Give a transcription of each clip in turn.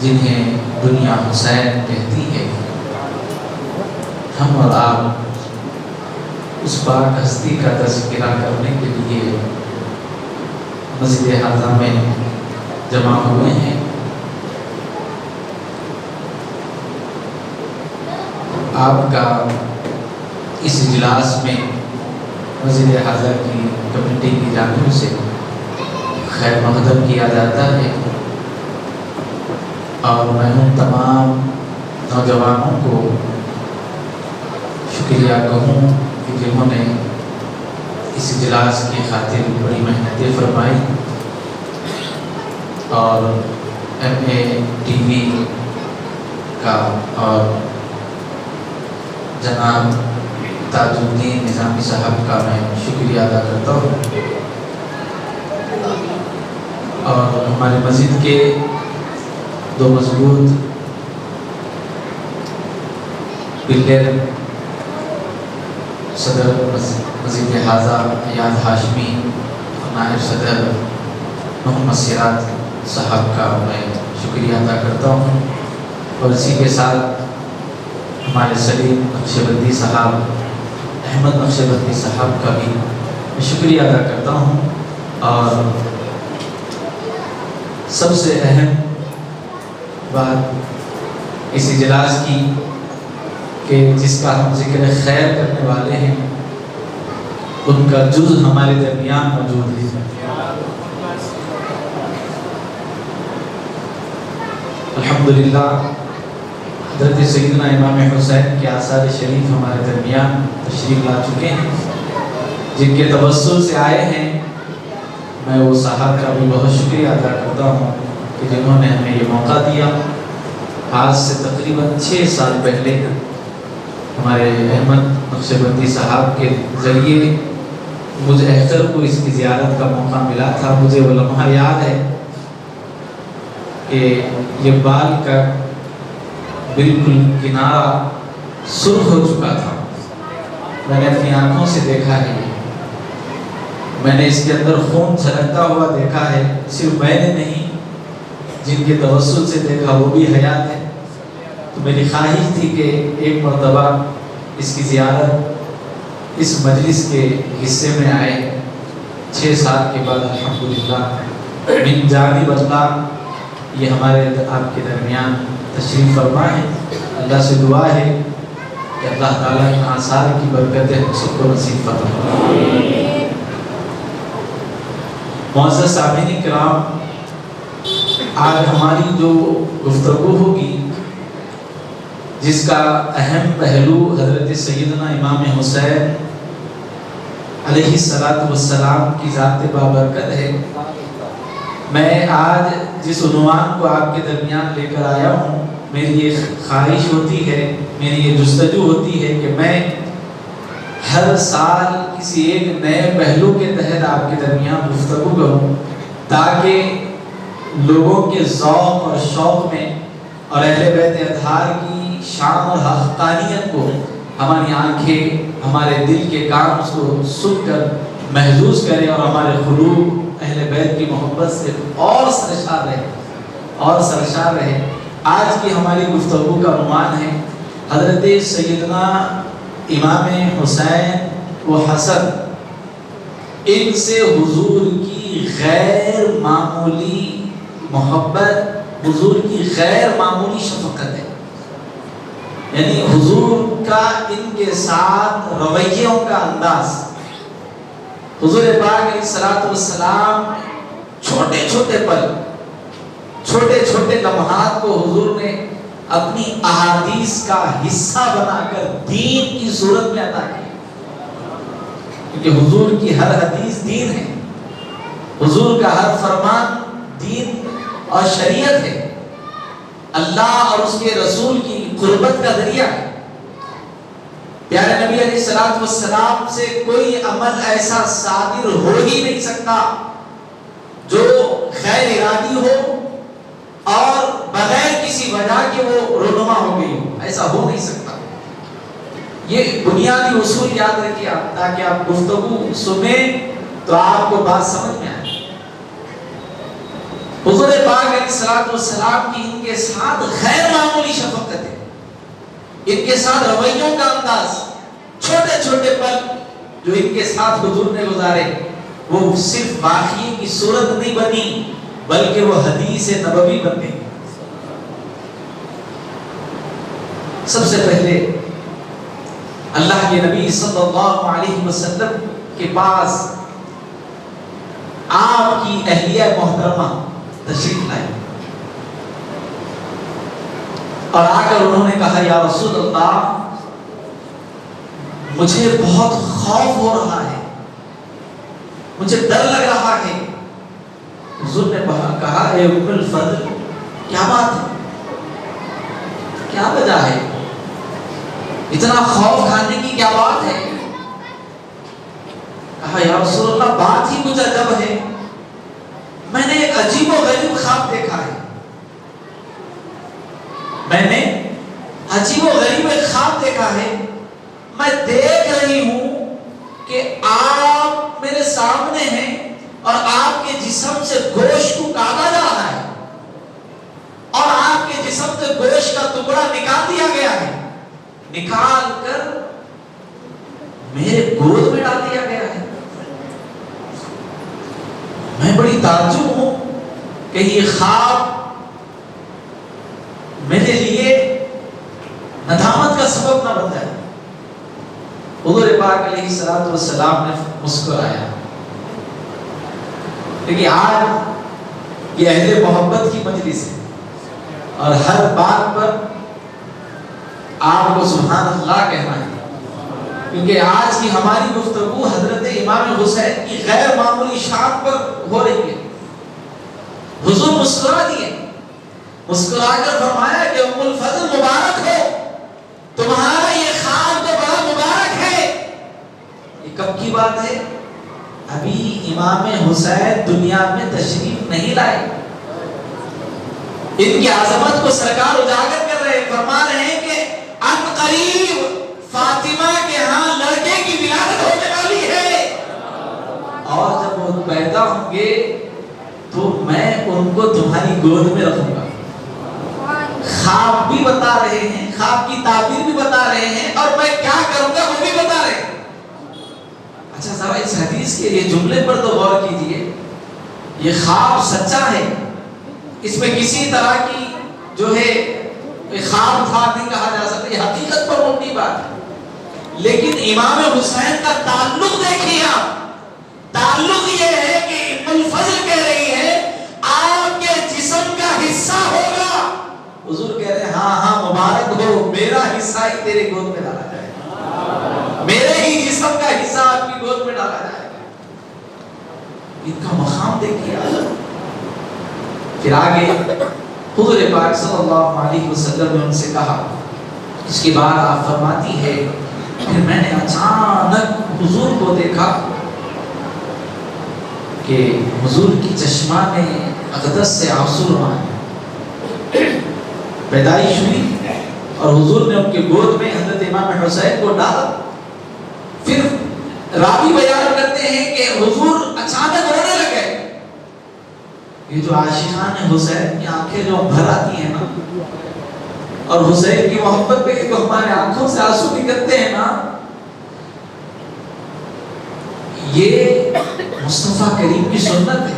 جنہیں دنیا حسین کہتی ہے، ہم اور آپ اس پاک ہستی کا تذکرہ کرنے کے لیے مسجد حاضہ میں جمع ہوئے ہیں۔ آپ کا اس اجلاس میں مسجد حاضہ کی کمیٹی کی جانب سے خیر مقدم کیا جاتا ہے، اور میں ان تمام نوجوانوں کو شکریہ کہوں کہ جنہوں نے اس اجلاس کی خاطر بڑی محنتیں فرمائی، اور MATV کا اور جناب تاج الدین نظامی صاحب کا میں شکریہ ادا کرتا ہوں، اور ہمارے مسجد کے دو مضبوط پلر صدر مسجد حاضہ ایاز ہاشمی اور نائب صدر محمد سراج صاحب کا میں شکریہ ادا کرتا ہوں، اور اسی کے ساتھ ہمارے سلیم نقشبندی صاحب، احمد نقشبندی صاحب کا بھی میں شکریہ ادا کرتا ہوں، اور سب سے اہم بات اس اجلاس کی کہ جس کا ہم ذکر خیر کرنے والے ہیں، ان کا جز ہمارے درمیان موجود ہے۔ الحمدللہ حضرت سیدنا امام حسین کے آثار شریف ہمارے درمیان تشریف لا چکے ہیں، جن کے توسل سے آئے ہیں۔ میں وہ صاحب کا بھی بہت شکریہ ادا کرتا ہوں کہ جنہوں نے ہمیں یہ موقع دیا۔ آج سے تقریباً 6 سال پہلے ہمارے احمد نقشبندی صاحب کے ذریعے مجھے اختر کو اس کی زیارت کا موقع ملا تھا۔ مجھے وہ لمحہ یاد ہے کہ یہ بال کا بالکل کنارہ سرخ ہو چکا تھا، میں نے اپنی آنکھوں سے دیکھا ہے، میں نے اس کے اندر خون چھلکتا ہوا دیکھا ہے، صرف میں نے نہیں، جن کے توسل سے دیکھا وہ بھی حیات ہے۔ تو میری خواہش تھی کہ ایک مرتبہ اس کی زیارت اس مجلس کے حصے میں آئے۔ 6 سال کے بعد الحمدللہ من جانب اللہ یہ ہمارے آپ کے درمیان تشریف فرما ہے۔ اللہ سے دعا ہے کہ اللہ تعالیٰ ان آثار کی برکتیں ہم سب کو نصیب فرمائے۔ معزز سامعین کرام، آج ہماری جو گفتگو ہوگی، جس کا اہم پہلو حضرت سیدنا امام حسین علیہ السلام کی ذات بابرکت ہے، میں آج جس عنوان کو آپ کے درمیان لے کر آیا ہوں، میری یہ خواہش ہوتی ہے، میری یہ جستجو ہوتی ہے کہ میں ہر سال کسی ایک نئے پہلو کے تحت آپ کے درمیان گفتگو کروں، تاکہ لوگوں کے ذوق اور شوق میں اور اہل بیت اطہار کی شان اور حقانیت کو ہماری آنکھیں، ہمارے دل کے کان اس کو سن کر محسوس کریں، اور ہمارے قلوب اہل بیت کی محبت سے اور سرشار رہے۔ آج کی ہماری گفتگو کا عنوان ہے حضرت سیدنا امام حسین و حسن، ان سے حضور کی غیر معمولی محبت، حضور کی غیر معمولی شفقت ہے، یعنی حضور کا ان کے ساتھ رویوں کا انداز۔ حضور پاک علیہ السلام چھوٹے چھوٹے پل، چھوٹے چھوٹے لمحات کو حضور نے اپنی احادیث کا حصہ بنا کر دین کی صورت میں عطا کی، کیونکہ حضور کی ہر حدیث دین ہے، حضور کا ہر فرمان دین اور شریعت ہے، اللہ اور اس کے رسول کی قربت کا ذریعہ ہے۔ پیارے نبی علیہ السلام سے کوئی عمل ایسا صادر ہو ہی نہیں سکتا جو غیر ارادی ہو اور بغیر کسی وجہ کے وہ رونما ہو گئی ہو، ایسا ہو نہیں سکتا۔ یہ بنیادی اصول یاد رکھیے آپ، تاکہ آپ گفتگو سنیں تو آپ کو بات سمجھ میں آئے۔ حضور پاک علیہ الصلوۃ والسلام کی ان کے ساتھ غیر معمولی شفقت ہے، ان کے ساتھ رویوں کا انداز، چھوٹے چھوٹے پل جو ان کے ساتھ حضور نے گزارے وہ صرف واقعے کی صورت نہیں بنی بلکہ وہ حدیث نبوی بن گئی۔ سب سے پہلے اللہ کے نبی صلی اللہ علیہ وسلم کے پاس آپ کی اہلیہ محترمہ تشریف لائی اور آ کر انہوں نے کہا یا رسول اللہ مجھے بہت خوف ہو رہا ہے، مجھے ڈر لگ رہا ہے۔ حضور نے کہا اے ام الفضل کیا بات ہے، کیا وجہ ہے، اتنا خوف کھانے کی کیا بات ہے؟ کہا یا رسول اللہ بات ہی کچھ عجب ہے، میں نے ایک عجیب و غریب خواب دیکھا ہے، میں نے عجیب و غریب ایک خواب دیکھا ہے، میں دیکھ رہی ہوں کہ آپ میرے سامنے ہیں اور آپ کے جسم سے گوشت کو کاٹا جا رہا ہے اور آپ کے جسم سے گوشت کا ٹکڑا نکال دیا گیا ہے، نکال کر میرے گود میں ڈال دیا گیا ہے۔ میں بڑی تعجب ہوں کہ یہ خواب میرے لیے ندامت کا سبب نہ بن جائے۔ حضور پاک علیہ الصلوۃ والسلام نے مسکرایا، لیکن آج یہ اہل محبت کی مجلس ہے اور ہر بات پر آپ کو سبحان اللہ کہنا ہے، کیونکہ آج کی ہماری گفتگو حضرت امام حسین کی غیر معمولی شان پر ہو رہی ہے۔ حضور مسکرا دیے، مسکرا کر فرمایا کہ ام الفضل مبارک ہو، تمہارا یہ خواب تو بڑا مبارک ہے۔ یہ کب کی بات ہے؟ ابھی امام حسین دنیا میں تشریف نہیں لائے، ان کی عظمت کو سرکار اجاگر کر رہے، فرما رہے ہیں کہ ان قریب فاطمہ کے ہاں لڑکے کی ولادت ہونے والی ہے اور جب وہ پیدا ہوں گے تو میں ان کو تمہاری گود میں رکھوں گا۔ خواب بھی بتا رہے ہیں، خواب کی تعبیر بھی بتا رہے ہیں اور میں کیا کروں گا وہ بھی بتا رہے ہیں۔ اچھا ذرا اس حدیث کے یہ جملے پر تو غور کیجئے، یہ خواب سچا ہے، اس میں کسی طرح کی جو ہے خواب تھا نہیں کہا جا سکتا، یہ حقیقت پر مبنی بات ہے۔ لیکن امام حسین کا تعلق دیکھیے آپ، تعلق یہ ہے کہ ام الفضل کہہ رہی ہے آپ کے جسم کا حصہ ہوگا، حضور کہہ رہے ہیں ہاں ہاں مبارک ہو، میرا حصہ ہی تیرے گود میں ڈالا جائے گا، میرے ہی جسم کا حصہ آپ کی گود میں ڈالا جائے گا۔ ان کا مقام دیکھیے آپ۔ پھر آگے حضور پاک صلی اللہ علیہ وسلم نے ان سے کہا، اس کے بعد آپ فرماتی ہے پھر میں نے اچانک حضور کو دیکھا کہ حضور کی چشمان اقدس سے آنسو روان، پیدائش ہوئی اور حضور نے ان کے گود میں حضرت امام حسین کو ڈالا۔ پھر راوی بیان کرتے ہیں کہ حضور اچانک رونے لگے۔ یہ جو عاشقان حسین کی آنکھیں جو بھر آتی ہیں نا اور حسین کی محبت پہ جو ہمارے آنکھوں سے آنسو نکلتے ہیں نا، یہ مصطفیٰ کریم کی سنت ہے۔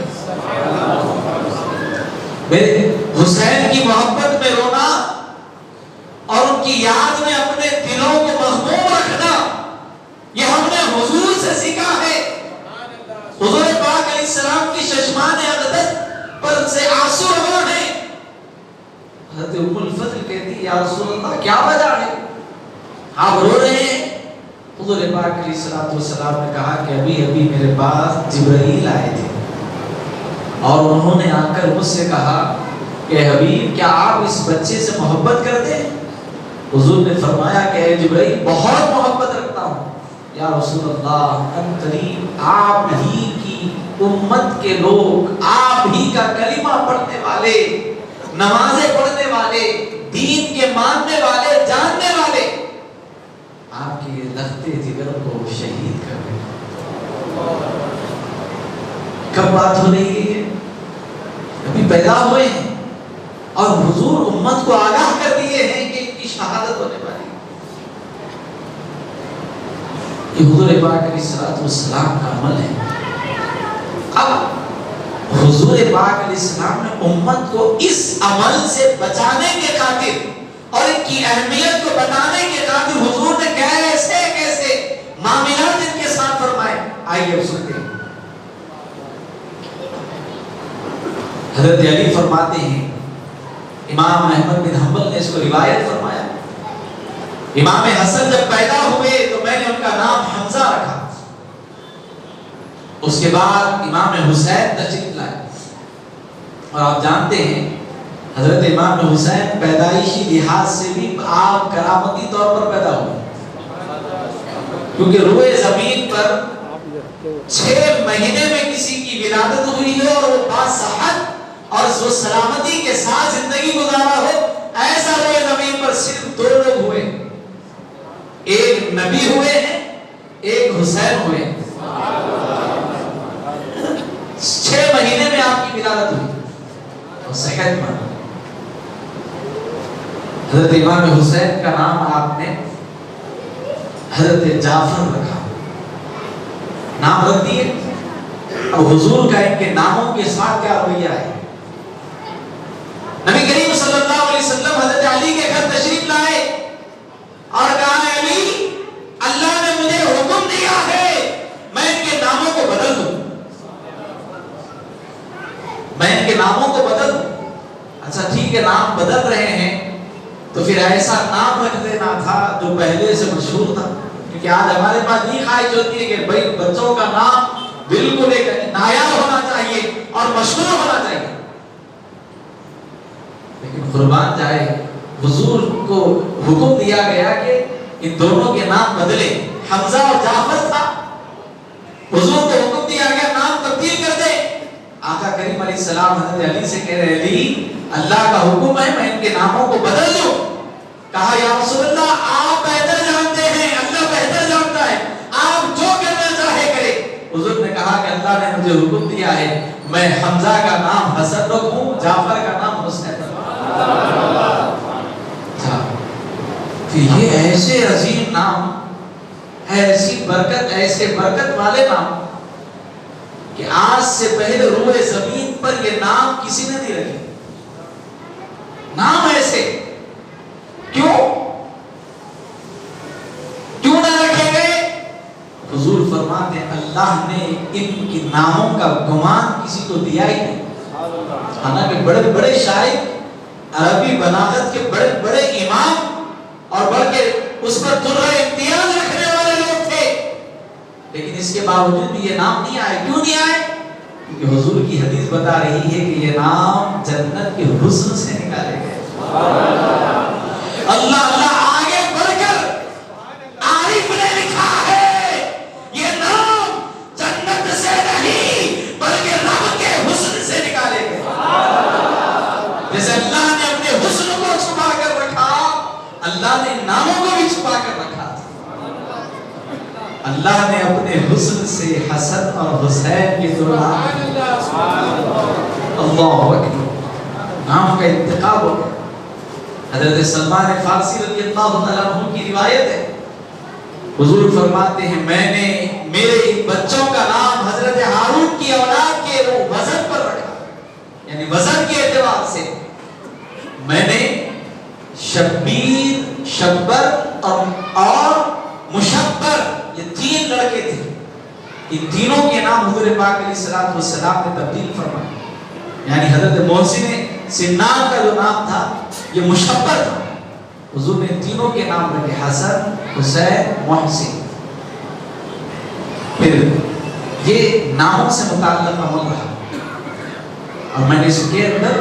میرے حسین کی محبت میں رونا اور ان کی یاد میں اپنے دلوں کو مغموم رکھنا، یہ ہم نے حضور سے سیکھا ہے۔ حضور پاک علیہ السلام کی چشمان اقدس پر سے آنسو روا ہے۔ حضرت ام الفضل کہتی یا رسول اللہ کیا وجہ ہے، آپ رو رہے ہیں؟ حضور پاک علیہ السلام نے کہا کہ ابھی میرے پاس جبرائیل آئے تھے اور انہوں نے آ کر مجھ سے کہا کہ حبیب کیا آپ اس بچے سے محبت کرتے ہیں؟ حضور نے فرمایا کہ اے جبرائیل بہت محبت رکھتا ہوں۔ یا رسول اللہ ان قریب آپ ہی کی امت کے لوگ، آپ ہی کا کلمہ پڑھنے والے، نمازیں پڑھنے والے، دین کے ماننے والے، جاننے والے آپ کے لختے جگر کو شہید کر دیں۔ کب بات ہو رہی ہے؟ ابھی پیدا ہوئے ہیں اور حضور امت کو آگاہ کر دیے ہیں کہ ان کی شہادت ہونے والی ہے۔ یہ حضور پاک علیہ الصلوۃ والسلام کا عمل ہے۔ اب حضور پاک علیہ السلام نے امت کو اس عمل سے بچانے کے خاطر اور ان کی اہمیت کو بتانے کے خاطر حضور نے کیسے کیسے معاملات ان کے ساتھ فرمائے، آئیے اب سنتے ہیں۔ حضرت علی فرماتے ہیں، امام احمد بن حنبل نے اس کو روایت فرمایا، امام حسن جب پیدا ہوئے تو میں نے ان کا نام حمزہ رکھا، اس کے بعد امام حسین تشریف لائے، اور آپ جانتے ہیں حضرت امام حسین پیدائشی لحاظ سے بھی آپ کرامتی طور پر پیدا ہوئے، کیونکہ روئے زمین پر 6 مہینے میں کسی کی ولادت ہوئی ہے اور وہ باصحت اور سلامتی کے ساتھ زندگی گزارا ہو، ایسا روئے زمین پر صرف 2 لوگ ہوئے، ایک نبی ہوئے ہیں، ایک حسین ہوئے ہیں۔ 6 مہینے میں آپ کی ولادت ہوئی اور صحت مند۔ حضرت امام حسین کا نام آپ نے حضرت جعفر رکھا، نام رکھ دیے۔ اب حضور کا ان کے ناموں کے ساتھ کیا رویہ ہے؟ نبی کریم صلی اللہ علیہ وسلم حضرت علی کے گھر تشریف لائے اور کہا، علی اللہ نے مجھے حکم دیا ہے میں ان کے ناموں کو بدل دوں، میں ان کے ناموں کو بدل دوں۔ اچھا ٹھیک ہے، نام بدل رہے ہیں تو پھر ایسا نام رکھ دینا تھا جو پہلے سے مشہور تھا، کیونکہ آج ہمارے پاس یہ خواہش ہوتی ہے کہ بھائی بچوں کا نام بالکل ایک نایاب ہونا چاہیے اور مشہور ہونا چاہیے، لیکن قربان جائے حضور کو حکم دیا گیا کہ ان دونوں کے نام بدلے، حمزہ اور جعفر تھا، حضور کو حکم دیا گیا نام تبدیل کر دے۔ آقا کریم علیہ السلام حضرت علی سے کہہ رہے، علی اللہ کا حکم ہے میں ان کے ناموں کو بدل دوں۔ کہا یا رسول اللہ آپ بہتر جانتے ہیں، اللہ بہتر جانتا ہے، آپ جو کرنا چاہے کرے۔ حضور نے کہا کہ اللہ نے مجھے حکم دیا ہے میں حمزہ کا نام حسن رکھوں، جعفر کا نام حسین رکھوں۔ یہ ایسے عظیم نام، ایسی برکت، ایسے برکت والے نام کہ آج سے پہلے روئے زمین پر یہ نام کسی نے نہیں رکھے۔ نام ایسے کیوں نہ رکھے گئے؟ حضور فرماتے ہیں اللہ نے ان کے ناموں کا گمان کسی کو دیا ہی نہیں۔ حالانکہ بڑے بڑے شاعر، عربی بلاغت کے بڑے بڑے امام اور بلکہ اس پر درہ امتیاز رکھنے والے لوگ تھے، لیکن اس کے باوجود بھی یہ نام نہیں آئے۔ کیوں نہیں آئے؟ کیونکہ حضور کی حدیث بتا رہی ہے کہ یہ نام جنت کے حسن سے نکالے گئے۔ اللہ اللہ آگے بڑھ کر عارف نے لکھا ہے یہ نام جنت سے نہیں بلکہ رب کے حسن سے نکالے گئے۔ جیسے اللہ نے اپنے حسن کو چھپا کر رکھا، اللہ نے ناموں کو بھی چھپا کر رکھا تھا۔ اللہ نے اپنے حسن سے حسن اور حسین کے دو نام، اللہ اکبر، نام کا انتخاب ہو گیا۔ حضرت سلمان فارسی رضی اللہ تعالیٰ عنہ کی روایت ہے، حضور فرماتے ہیں میں نے میرے بچوں کا نام حضرت ہارون کی اولاد کے وزن پر رکھا، یعنی وزن کے اعتبار سے میں نے شبیر، شبر اور مشبر، یہ 3 لڑکے تھے، ان تینوں کے نام حضور پاک علیہ الصلوۃ والسلام نے تبدیل فرمائے۔ یعنی حضرت محسن سنان کا جو نام تھا یہ مشبر تھا، حضور نے تینوں کے نام رکھے، حسن، حسین، محسن۔ پھر یہ ناموں سے متعلق عمل رہا، اور میں نے اس کے اندر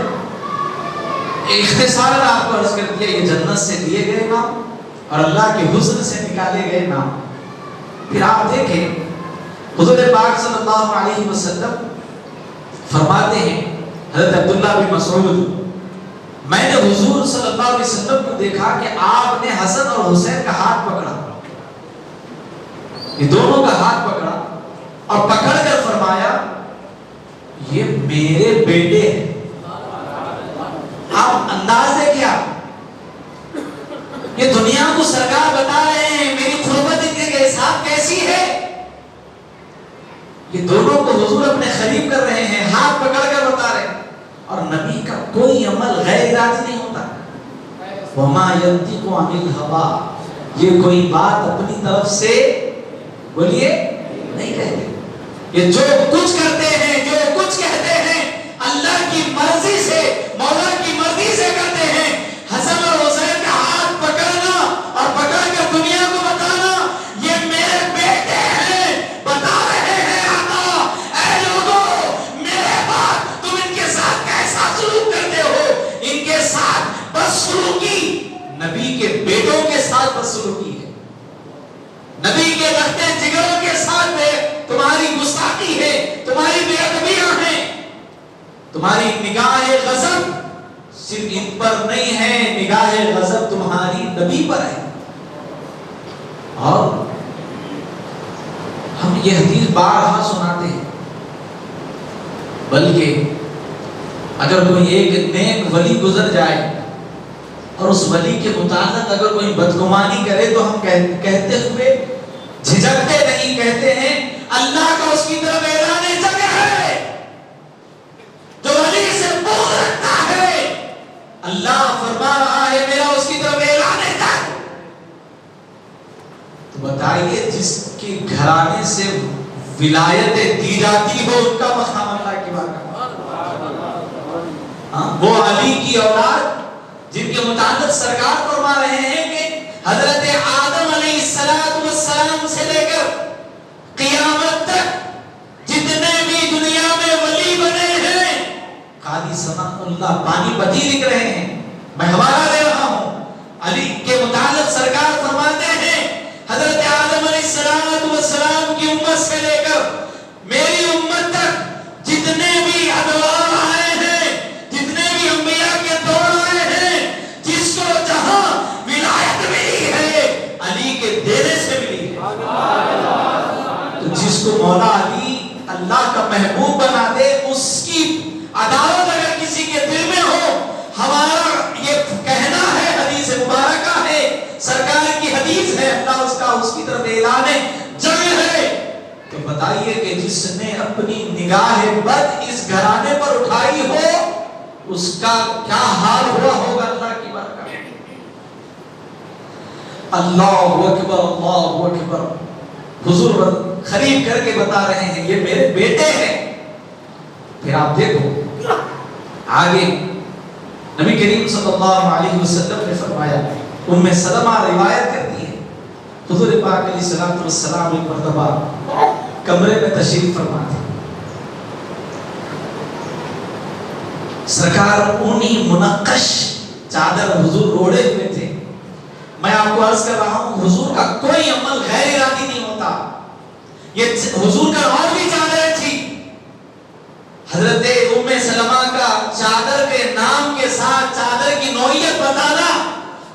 اختصاراً آپ کو عرض کر دیا یہ جنت سے دیے گئے نام اور اللہ کے حسن سے نکالے گئے نام۔ پھر آپ دیکھیں حضور پاک صلی اللہ علیہ وسلم فرماتے ہیں، حضرت عبداللہ بن مسعود، میں نے حضور صلی اللہ علیہ وسلم کو دیکھا کہ آپ نے حسن اور حسین کا ہاتھ پکڑا، یہ دونوں کا ہاتھ پکڑا اور پکڑ کر فرمایا یہ میرے بیٹے ہیں۔ آپ انداز دیکھیں آپ، یہ دنیا کو سرکار بتا رہے ہیں میری قربت ان کے ساتھ کیسی ہے. یہ دونوں کو حضور اپنے قریب کر رہے ہیں، ہاتھ پکڑ کر بتا رہے ہیں. اور نبی کا کوئی عمل غیر ارادی نہیں ہوتا. وما ينطق عن الهوى، یہ کوئی بات اپنی طرف سے بولیے نہیں کہتے. یہ جو کچھ کرتے ہیں، جو کچھ کہتے ہیں، اللہ کی مرضی سے، مولا کی مرضی سے کرتے ہیں. حسن اور حسین کا ہاتھ پکڑنا اور پکڑ کر دنیا کو بتانا یہ میرے بیٹے ہیں، بتا رہے ہیں آقا اے لوگوں میرے بعد تم ان کے ساتھ کیسا سلوک کرتے ہو. ان کے ساتھ بدسلوکی، نبی کے بیٹوں کے ساتھ بدسلوکی ہے، نبی کے رختے جگروں کے ساتھ تمہاری گستاخی ہے، تمہاری بے ادبیاں ہیں. تمہاری نگاہ غضب صرف ان پر نہیں ہے، نگاہ غضب تمہاری نبی پر ہے. اور ہم یہ حدیث بارہا سناتے ہیں، بلکہ اگر کوئی ایک نیک ولی گزر جائے اور اس ولی کے متعلق اگر کوئی بدگمانی کرے تو ہم کہتے ہوئے جھجکتے نہیں، کہتے ہیں اللہ کا اس کی طرف اعلان جنگ ہے. جو ولی سے بغض رکھتا ہے اللہ فرما رہا ہے میرا اس کی طرف اعلان جنگ. تو بتائیے جس کے گھرانے سے ولایتیں دی جاتی ہو ان کا مقام اللہ کی بارگاہ، وہ علی کی اولاد جن کے متعلق سرکار فرما رہے ہیں کہ حضرت آدم علیہ السلام سے لے کر قیامت تک جتنے بھی دنیا میں ولی بنے ہیں، قاضی ثنا اللہ پانی پتی لکھ رہے ہیں، میں حوالہ دے رہا ہوں، علی کے متعلق سرکار فرماتے ہیں حضرت آدم علیہ السلام کی امت سے لے کر میری امت تک جتنے بھی ادوار آئے ہیں، جتنے بھی انبیاء کے دور آئے ہیں، جس کو جہاں ولایت ملی ہے علی کے دینے سے ملی ہے. تو جس کو مولا علی اللہ کا محبوب بنا دے اس کی عداوت اگر کسی کے دل میں ہو، ہمارا یہ کہنا ہے حدیث مبارکہ ہے، سرکار کی حدیث ہے، اللہ اس کی طرف اعلان جنگ ہے. تو بتائیے کہ جس نے اپنی نگاہ بد اس گھرانے پر اٹھائی ہو اس کا کیا حال ہوا ہوگا اللہ کی بارگاہ میں. اللہ اکبر اللہ اکبر. حضور قریب کر کے بتا رہے ہیں یہ میرے بیٹے ہیں. پھر آپ دیکھو آگے نبی کریم صلی اللہ علیہ وسلم نے فرمایا، ام سلمہ روایت کرتی ہے حضور پاک علیہ السلام ایک مرتبہ کمرے میں تشریف فرما تھے. سرکار اونی منقش چادر حضور اوڑھے ہوئے تھے. میں آپ کو عرض کر رہا ہوں حضور کا کوئی عمل غیر ارادی نہیں ہوتا. یہ حضور کا اور بھی چادر تھی. حضرت ام سلمہ کا چادر کے نام کے ساتھ چادر کی نوعیت بتانا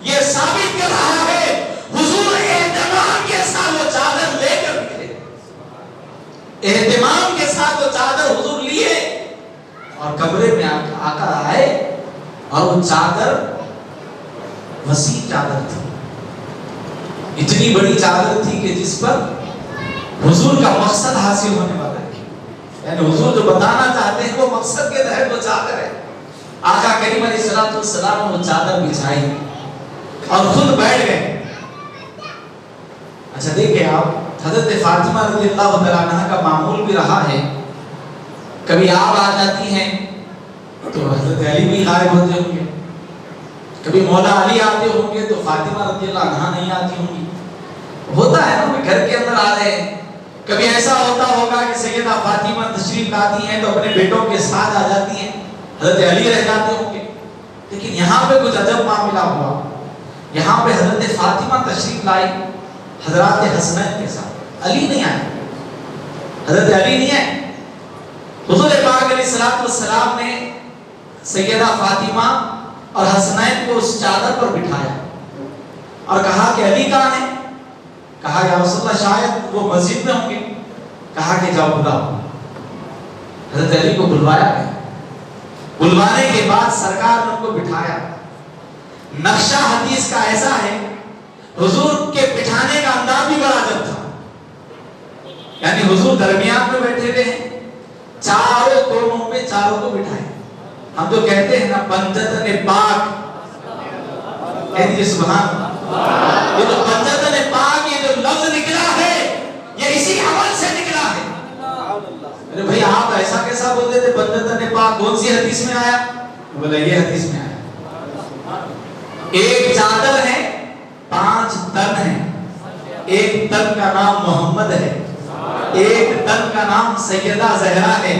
یہ ثابت کر رہا ہے حضور اہتمام کے ساتھ وہ چادر لے کر نکلے. اہتمام کے ساتھ وہ چادر حضور لیے اور کمرے میں آ کر آئے اور وہ چادر وسیع چادر تھی، اتنی بڑی چادر تھی کہ جس پر حضور کا مقصد حاصل ہونے والا ہے. یعنی حضور جو بتانا چاہتے ہیں وہ مقصد کے تحت وہ چادر ہے. آقا کریم علیہ السلام نے وہ چادر بچھائی اور خود بیٹھ گئے. اچھا دیکھیں آپ حضرت فاطمہ رضی اللہ تعالیٰ عنہ کا معمول بھی رہا ہے، کبھی آپ آ جاتی ہیں تو حضرت علی بھی غائب ہوتے ہوں گے، کبھی مولا علی آتے ہوں گے تو فاطمہ رضی اللہ عنہ نہیں آتی ہوں گی. ہوتا ہے نا گھر کے اندر آ رہے ہیں. کبھی ایسا ہوتا ہوگا کہ سیدہ فاطمہ تشریف لاتی ہیں تو اپنے بیٹوں کے ساتھ آ جاتی ہیں، حضرت علی رہ جاتے ہوں گے. لیکن یہاں پہ کچھ عجب معاملہ ہوا. یہاں پہ حضرت فاطمہ تشریف لائی حضرات حسنین کے ساتھ، علی نہیں آئے، حضرت علی نہیں آئے. حضور پاک علیہ السلام نے سیدہ فاطمہ اور حسنین کو اس چادر پر بٹھایا اور کہا کہ علی کہاں ہے؟ کہا یا رسول اللہ شاید وہ مسجد میں ہوں گے. کہا کہ جاؤ بلاؤ. حضرت علی کو بلوایا گیا. بلوانے کے بعد سرکار نے ان کو بٹھایا. نقشہ حدیث کا ایسا ہے حضور کے بٹھانے کا انداز بھی بڑا عجب تھا. یعنی حضور درمیان میں بیٹھے ہوئے ہیں, چاروں کونوں میں چاروں کو بٹھائے. ہم تو کہتے ہیں نا پنجتن پاک, کہتے سبحان اللہ. یہ تو پنجتن پاک, یہ جو لفظ نکلا ہے یہ اسی عمل سے نکلا ہے. ارے بھائی آپ ایسا کیسا بولتے تھے پنجتن پاک, کون سی حدیث میں آیا؟ بولے یہ حدیث میں آیا. ایک چادر ہے, 5 تن ہیں. ایک تن کا نام محمد ہے, ایک تن کا نام سیدہ زہرا ہے,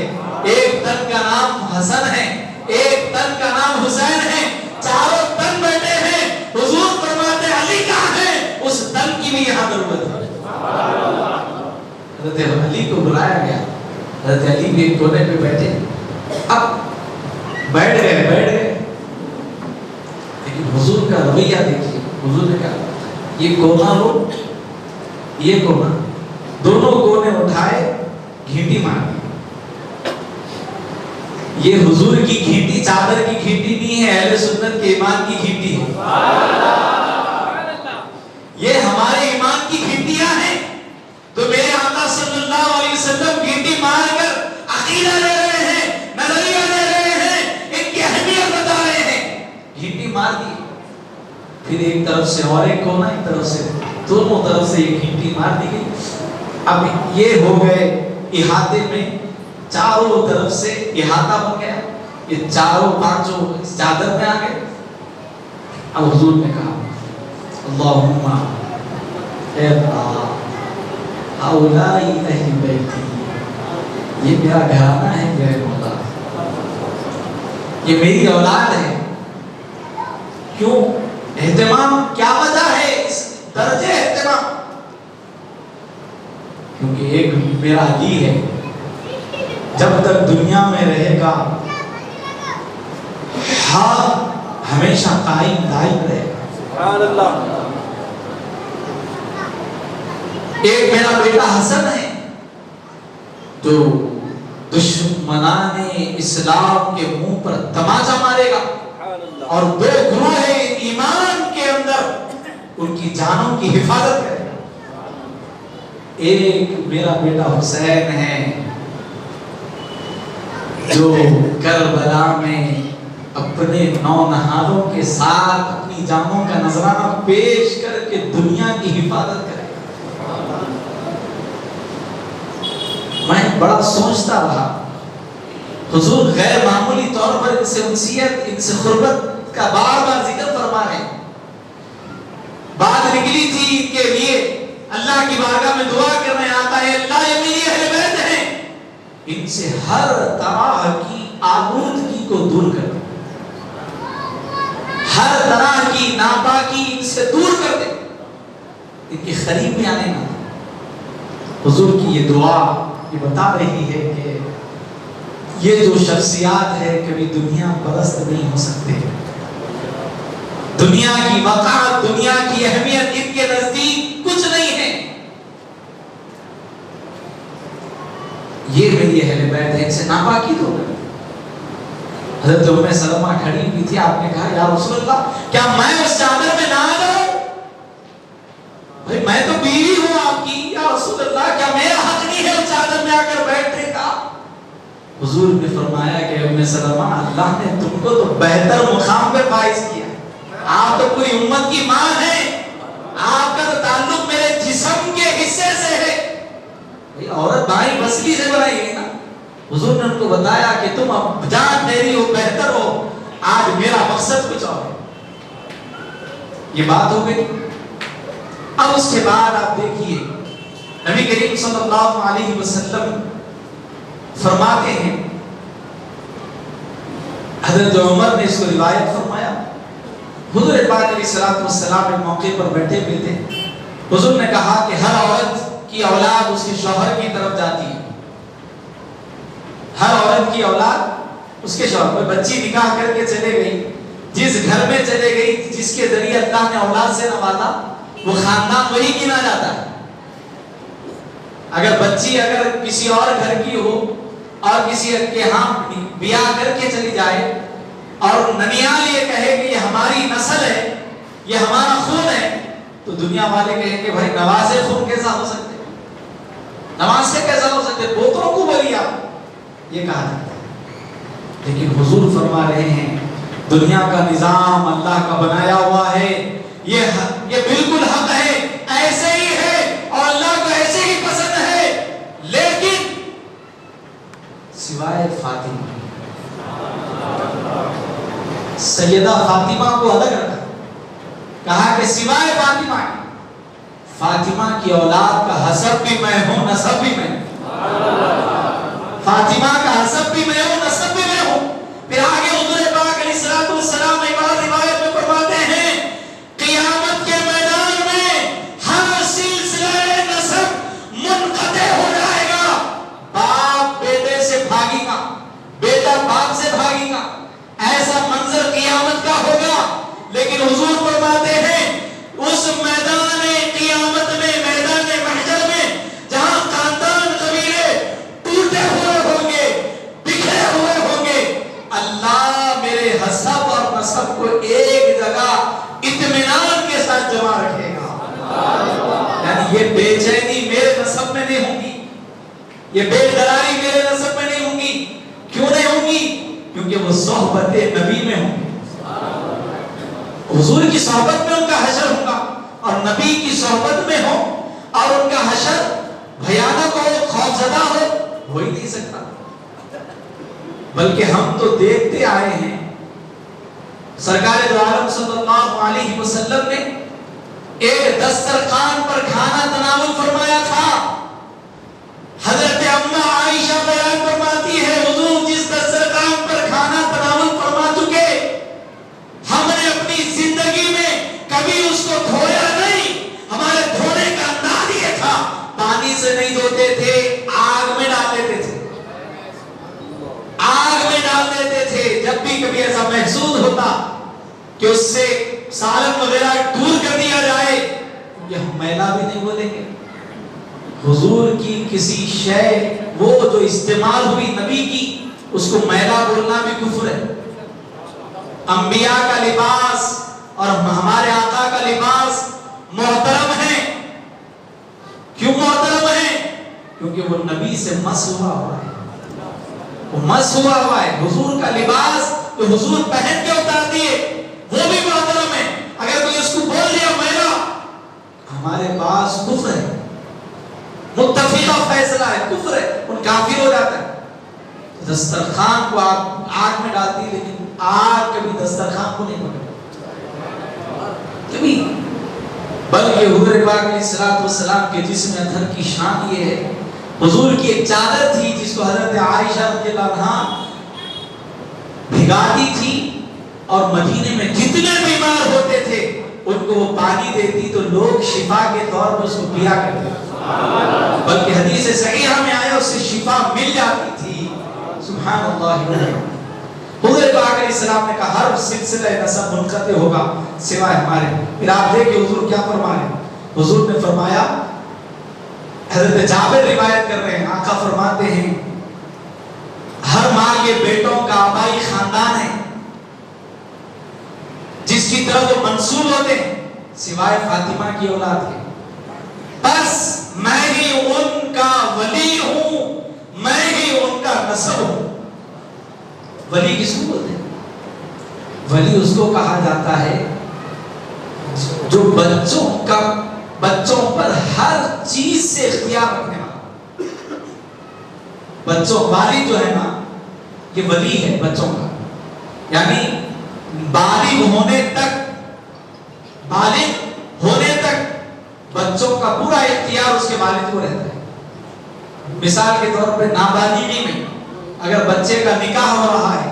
ایک تن کا نام حسن ہے, ایک تن کا نام حسین ہے. چاروں تن بیٹھے ہیں. حضور فرماتے علی کہاں ہے؟ اس تن کی بھی یہاں ضرورت ہے. حضرت علی کو بلایا گیا. حضرت علی بھی ایک کونے پہ بیٹھے. اب بیٹھ گئے لیکن حضور کا رویہ دیکھیے. حضور نے کہا یہ کونا لو, یہ کونا, دونوں کونے اٹھائے, گھینٹی مار دی. یہ حضور کی گھینٹی چادر کی گھینٹی نہیں ہے, اہل سنت کے ایمان کی گھینٹی ہے. یہ ہمارے ایمان کی گھینٹیاں ہیں. تو میرے آقا صلی اللہ علیہ وسلم گھینٹی مار کر عقیدہ لے رہے ہیں, نظریہ لے رہے ہیں, ان کی اہمیت بتا رہے ہیں. گھینٹی مار دی, پھر ایک طرف سے اور ایک کونا, ایک طرف سے, دونوں طرف سے یہ گھینٹی مار دی گئی. اب یہ ہو گئے احاطے میں, چاروں طرف سے احاطہ بن گیا. یہ چاروں پانچوں چادر میں آ گئے. اب حضور نے کہا اللہم اے اللہ اولائی اہل بیتی, یہ میرا گھرانہ ہے میرے مولا, یہ میری اولاد ہے. کیوں اہتمام, کیا وجہ ہے اس درجے اہتمام؟ کیونکہ ایک میرا علی ہے, جب تک دنیا میں رہے گا ہمیشہ قائم دائم رہے گا. سبحان اللہ. ایک میرا بیٹا حسن ہے جو دشمنان اسلام کے منہ پر تماچا مارے گا, اور 2 گروہ ایمان کے اندر ان کی جانوں کی حفاظت کرے گا. ایک میرا بیٹا حسین ہے جو کربلا میں اپنے نونہالوں کے ساتھ اپنی جانوں کا نذرانہ پیش کر کے دنیا کی حفاظت کرے. میں بڑا سوچتا رہا, حضور غیر معمولی طور پر ان سے انسیت, ان سے قربت کا بار بار ذکر فرما رہے ہیں. بات نکلی تھی ان کے لیے, اللہ کی بارگاہ میں دعا کرنے آتا ہے, اللہ یہ میری اہل بیت ہیں, ان سے ہر طرح کی آلودگی کو دور کر دے, ہر طرح کی ناپاکی ان سے دور کر دے, ان کے قریب میں آنے نہ. حضور کی یہ دعا یہ بتا رہی ہے کہ یہ جو شخصیات ہے کبھی دنیا پرست نہیں ہو سکتے. دنیا کی وقار, دنیا کی اہمیت ان کے نزدیک کچھ نہیں ہے. یہ میری اہل بیت ہے, ان سے ناپاکی دو. حضرت ام سلمہ کھڑی ہوئی تھی, آپ نے کہا یا رسول اللہ کیا میں اس چادر میں نہ آ جاؤں؟ بھئی میں تو بیوی ہوں آپ کی, یا رسول اللہ کیا میرا حق نہیں ہے اس چادر میں آ کر بیٹھنے کا؟ حضور نے فرمایا کہ ام سلمہ اللہ نے تم کو تو بہتر مقام پہ فائز کیا. آپ تو پوری امت کی ماں ہیں, آپ کا تو تعلق میرے جسم کے حصے سے ہے. عورت بھائی بسلی سے بنائی گئی نا. حضور نے ان کو بتایا کہ تم اب جان میری ہو, بہتر ہو, آج میرا مقصد کچھ اور ہے. یہ بات ہو گئی. اب اس کے بعد آپ دیکھیے نبی کریم صلی اللہ علیہ وسلم فرماتے ہیں, حضرت عمر نے اس کو روایت فرمایا, حضور پاک علیہ الصلوۃ والسلام ایک موقع پر بیٹھے ہوئے تھے. حضور نے کہا کہ ہر عورت کی اولاد اس کے شوہر کی طرف جاتی ہے. ہر عورت کی اولاد اس کے شوہر میں, بچی نکاح کر کے چلے گئی, جس گھر میں چلے گئی, جس کے ذریعے اللہ نے اولاد سے نوازا, وہ خاندان وہی گنا جاتا ہے. اگر بچی اگر کسی اور گھر کی ہو اور کسی کے ہاں بیاہ کر کے چلی جائے اور ننیال یہ کہے کہ یہ ہماری نسل ہے، یہ ہمارا خون ہے، تو دنیا والے کہیں کہ بھائی نواز خون کیسا ہو سکتے، نواز سے کیسا ہو سکتے، پوتروں کو بولیے آپ، یہ کہا جاتا ہے۔ لیکن حضور فرما رہے ہیں دنیا کا نظام اللہ کا بنایا ہوا ہے، یہ بالکل حق ہے، ایسے ہی ہے اور اللہ کو ایسے ہی پسند ہے، لیکن سوائے فاطمہ، سیدہ فاطمہ کو الگ رکھا، کہا کہ سوائے فاطمہ، فاطمہ کی اولاد کا حسب بھی میں ہوں، نسب بھی میں ہوں، فاطمہ کا حسب بھی میں ہوں، نسب بھی میں ہوں۔ پھر آگے حضور پاک علیہ الصلوۃ والسلام ایک اور روایت میں فرماتے ہیں قیامت کے میدان میں ہر سلسلہ نسب منقطع ہو جائے گا، باپ بیٹے سے بھاگے گا، بیٹا باپ سے بھاگے گا، ایسا منظر قیامت کا ہوگا۔ لیکن حضور فرماتے ہیں اس میدان قیامت میں، میدان محشر میں، جہاں خاندان قبیلے ٹوٹے ہوئے ہوں گے، بکھرے ہوئے ہوں گے، اللہ میرے حسب اور نسب کو ایک جگہ اطمینان کے ساتھ جمع رکھے گا۔ یعنی یہ بے چینی میرے نسب میں نہیں ہوں گی، یہ بے قراری میرے نسب میں نہیں ہوں گی۔ کیوں نہیں ہوں گی؟ کیونکہ وہ صحبت نبی میں ہوں گی، حضور کی صحبت میں ان کا حشر ہوگا، اور نبی کی صحبت میں ہو اور ان کا حشر بھیانک ہو، خوفزدہ ہو ہی نہیں سکتا۔ بلکہ ہم تو دیکھتے آئے ہیں سرکار دو عالم صلی اللہ علیہ وسلم نے ایک دسترخوان پر کھانا تناول فرمایا تھا۔ حضرت اماں عائشہ بیان فرماتی ہے حضور جس دسترخوان پر کھانا تناول فرما چکے، ہم نے اپنی زندگی میں کبھی اس کو دھویا نہیں، ہمارے دھونے کا انداز یہ تھا پانی سے نہیں دھوتے تھے، آگ میں ڈال دیتے تھے، آگ میں ڈال دیتے تھے۔ جب بھی کبھی ایسا محسوس ہوتا کہ اس سے سالن وغیرہ دور کر دیا جائے، کہ ہم میلا بھی نہیں بولیں گے، حضور کی کسی شے وہ جو استعمال ہوئی نبی کی، اس کو میلا بولنا بھی کفر ہے۔ انبیاء کا لباس اور ہمارے آقا کا لباس محترم ہے۔ کیوں محترم ہے؟ کیونکہ وہ نبی سے مس ہوا ہوا ہے، وہ مس ہوا ہوا ہے۔ حضور کا لباس جو حضور پہن کے اتار دیے وہ بھی محترم ہے۔ اگر کوئی اس کو بول دیا میلا، ہمارے پاس کفر ہے، متفقہ فیصلہ ہے، کفر ہے، ان کافر ہو جاتا ہے۔ دسترخوان کو آپ آگ میں ڈالتی، لیکن آگ کبھی دسترخوان کو نہیں پکڑتی کبھی۔ بلکہ حضور پاک علیہ الصلوۃ والسلام کے جسم اطہر کی شان یہ ہے، حضور کی ایک چادر تھی جس کو حضرت عائشہ رضی اللہ عنہا بھگاتی تھی، اور مدینے میں جتنے بیمار ہوتے تھے ان کو وہ پانی دیتی تو لوگ شفا کے طور پر اس کو پیا کرتے، بلکہ حدیث صحیحہ میں آیا اس سے شفا مل جاتی تھی۔ سبحان اللہ۔ حضور پاک علیہ السلام نے کہا ہر سلسلہ نسب منقطع ہوگا سوائے ہمارے۔ پھر آپ دیکھیں حضور کیا فرما رہے ہیں، حضور نے فرمایا، حضرت جابر روایت کر رہے ہیں، آقا فرماتے ہیں ہر ماں کے بیٹوں کا آبائی خاندان ہے جس کی طرف وہ منسوب ہوتے ہیں، سوائے فاطمہ کی اولاد کے، بس میں ہی ان کا ولی ہوں، میں ہی ان کا نسب ہوں۔ ولی کس کو بولتے ہیں؟ ولی اس کو کہا جاتا ہے جو بچوں پر ہر چیز سے اختیار رکھنے والا۔ بچوں والد جو ہے نا، یہ ولی ہے بچوں کا، یعنی بالغ ہونے تک بچوں کا پورا اختیار اس کے والد کو رہتا ہے۔ مثال کے طور پر نابالغی میں اگر بچے کا نکاح ہو رہا ہے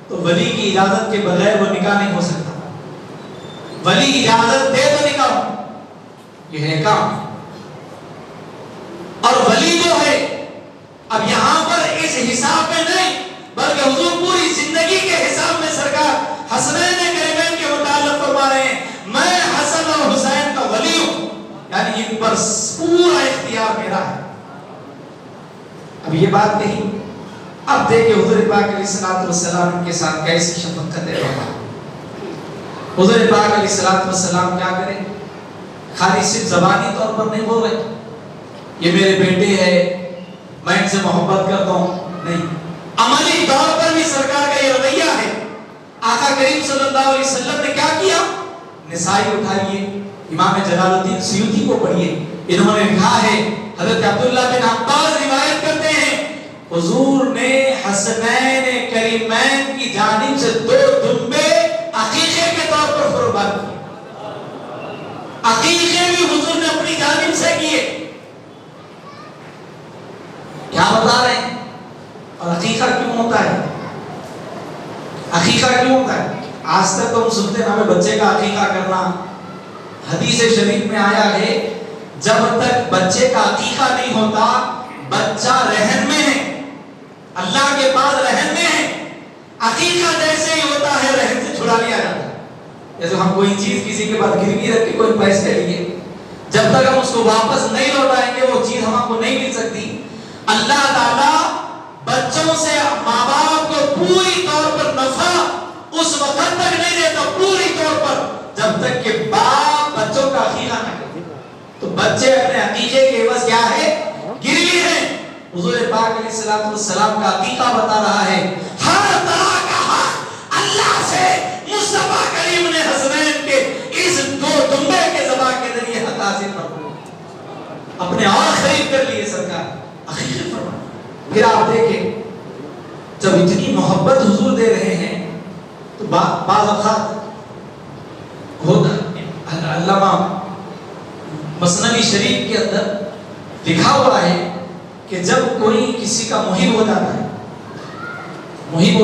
تو ولی کی اجازت کے بغیر وہ نکاح نہیں ہو سکتا، ولی اجازت دے تو نکاح ہو، یہ ہے کام۔ اور ولی جو ہے اب یہاں پر اس حساب میں نہیں، بلکہ حضور پوری زندگی کے حساب میں سرکار حسنین کریمین کے متعلق فرما رہے ہیں میں حسن اور حسین کا ولی ہوں، یعنی ان پر پورا اختیار میرا ہے۔ اب یہ بات کہی اب دیکھیں حضور پاک علیہ السلام کے ساتھ کیسی شفقت ہے. حضور پاک علیہ السلام کیا کریں، خالی صرف زبانی طور پر نہیں بول رہے یہ میرے بیٹے ہیں میں ان سے محبت کرتا ہوں، نہیں، عملی طور پر بھی سرکار کا یہ رویہ ہے. آقا کریم صلی اللہ علیہ وسلم نے کیا کیا، نسائی اٹھائیے، امام جلال الدین سیوطی کو پڑھیے، انہوں نے لکھا ہے، حضرت عبداللہ بن عباس روایت کرتے ہیں حضور نے حسنین کریمین کی جانب سے 2 دمبے عقیقے کے طور پر قربان کیے. عقیقے بھی حضور نے اپنی جانب سے کیے. کیا بتا رہے ہیں؟ اور عقیقہ کیوں ہوتا ہے؟ عقیقہ کیوں ہوتا ہے؟ آج تک تو ہم سنتے ہیں ہمیں بچے کا عقیقہ کرنا. حدیث شریف میں آیا ہے جب تک بچے کا عقیقہ نہیں ہوتا بچہ رہن میں ہے، اللہ کے پاس رہن میں ہے. عقیقہ جیسے ہی ہوتا ہے رہن سے چھڑا لیا جاتا ہے. جیسے ہم کوئی چیز کسی کے پاس گروی رکھ کے کوئی پیسے لیے، جب تک ہم اس کو واپس نہیں لوٹائیں گے وہ چیز ہم کو نہیں مل سکتی. اللہ تعالیٰ بچوں سے ماں باپ کو پوری طور پر نفع اس وقت تک نہیں دیتا، پوری طور پر جب تک کہ باپ بچوں کا عقیقہ نہ کرے. تو بچے اپنے عقیقے کے عوض کیا ہے، گروی ہیں. حضور پاک علیہ السلام کا عقیقہ بتا رہا ہے ہر طرح کا حق اللہ سے مصطفیٰ کریم نے حسنین کے اس 2 دمبے کے ذبح کے ذریعے حق حاصل فرمایا، اپنے اور خرید کر لیے سرکار عقیقہ فرمایا. پھر آپ دیکھیں جب اتنی محبت حضور دے رہے ہیں تو بعض اوقات ہوتا علامہ مثنوی شریف کے اندر لکھا ہوا ہے کہ جب کوئی کسی کا محب ہو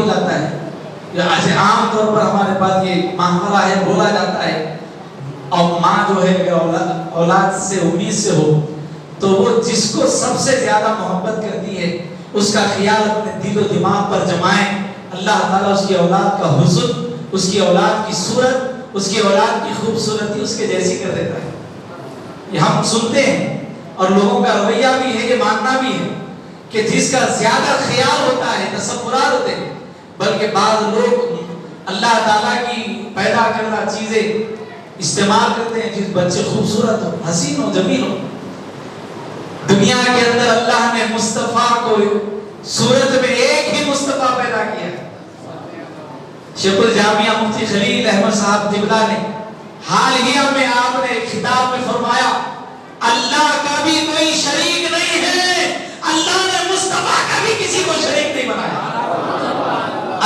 جاتا ہے یا عام طور پر ہمارے پاس یہ محاورہ ہے بولا جاتا ہے، اور ماں جو ہے اولاد سے امید سے ہو تو وہ جس کو سب سے زیادہ محبت کرتی ہے اس کا خیال اپنے دل و دماغ پر جمائیں. اللہ تعالیٰ اس کی اولاد کا حسن، اس کی اولاد کی صورت، اس کی اولاد کی خوبصورتی اس کے جیسی کر دیتا ہے. یہ ہم سنتے ہیں اور لوگوں کا رویہ بھی ہے، یہ ماننا بھی ہے کہ جس کا زیادہ خیال ہوتا ہے تصورات ہوتے ہیں. بلکہ بعض لوگ اللہ تعالیٰ کی پیدا کردہ چیزیں استعمال کرتے ہیں، جس بچے خوبصورت ہو، حسین ہو، جمیل ہو. دنیا کے اندر اللہ نے مصطفیٰ کو صورت میں ایک ہی مصطفیٰ پیدا کیا. شیخ الجامعہ مفتی خلیل احمد صاحب قبلہ نے حال ہی میں آپ نے خطاب میں فرمایا اللہ کا بھی کوئی شریک نہیں ہے، اللہ نے مصطفیٰ کا بھی کسی کو شریک نہیں بنایا.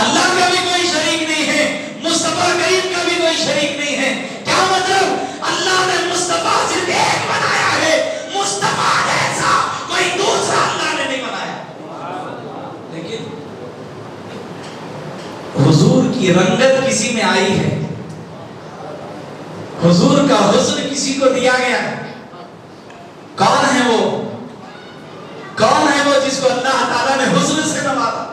اللہ کا بھی کوئی شریک نہیں ہے، مصطفیٰ کریم کا بھی کوئی شریک نہیں ہے. کیا مطلب؟ اللہ نے مصطفیٰ صرف ایک بنایا ہے، مصطفیٰ جیسا کوئی دوسرا اللہ نے نہیں بنایا. لیکن حضور کی رنگت کسی میں آئی ہے، حضور کا حسن کسی کو دیا گیا ہے. کون ہے وہ؟ کون ہے وہ جس کو اللہ تعالیٰ نے حسن سے نوازا؟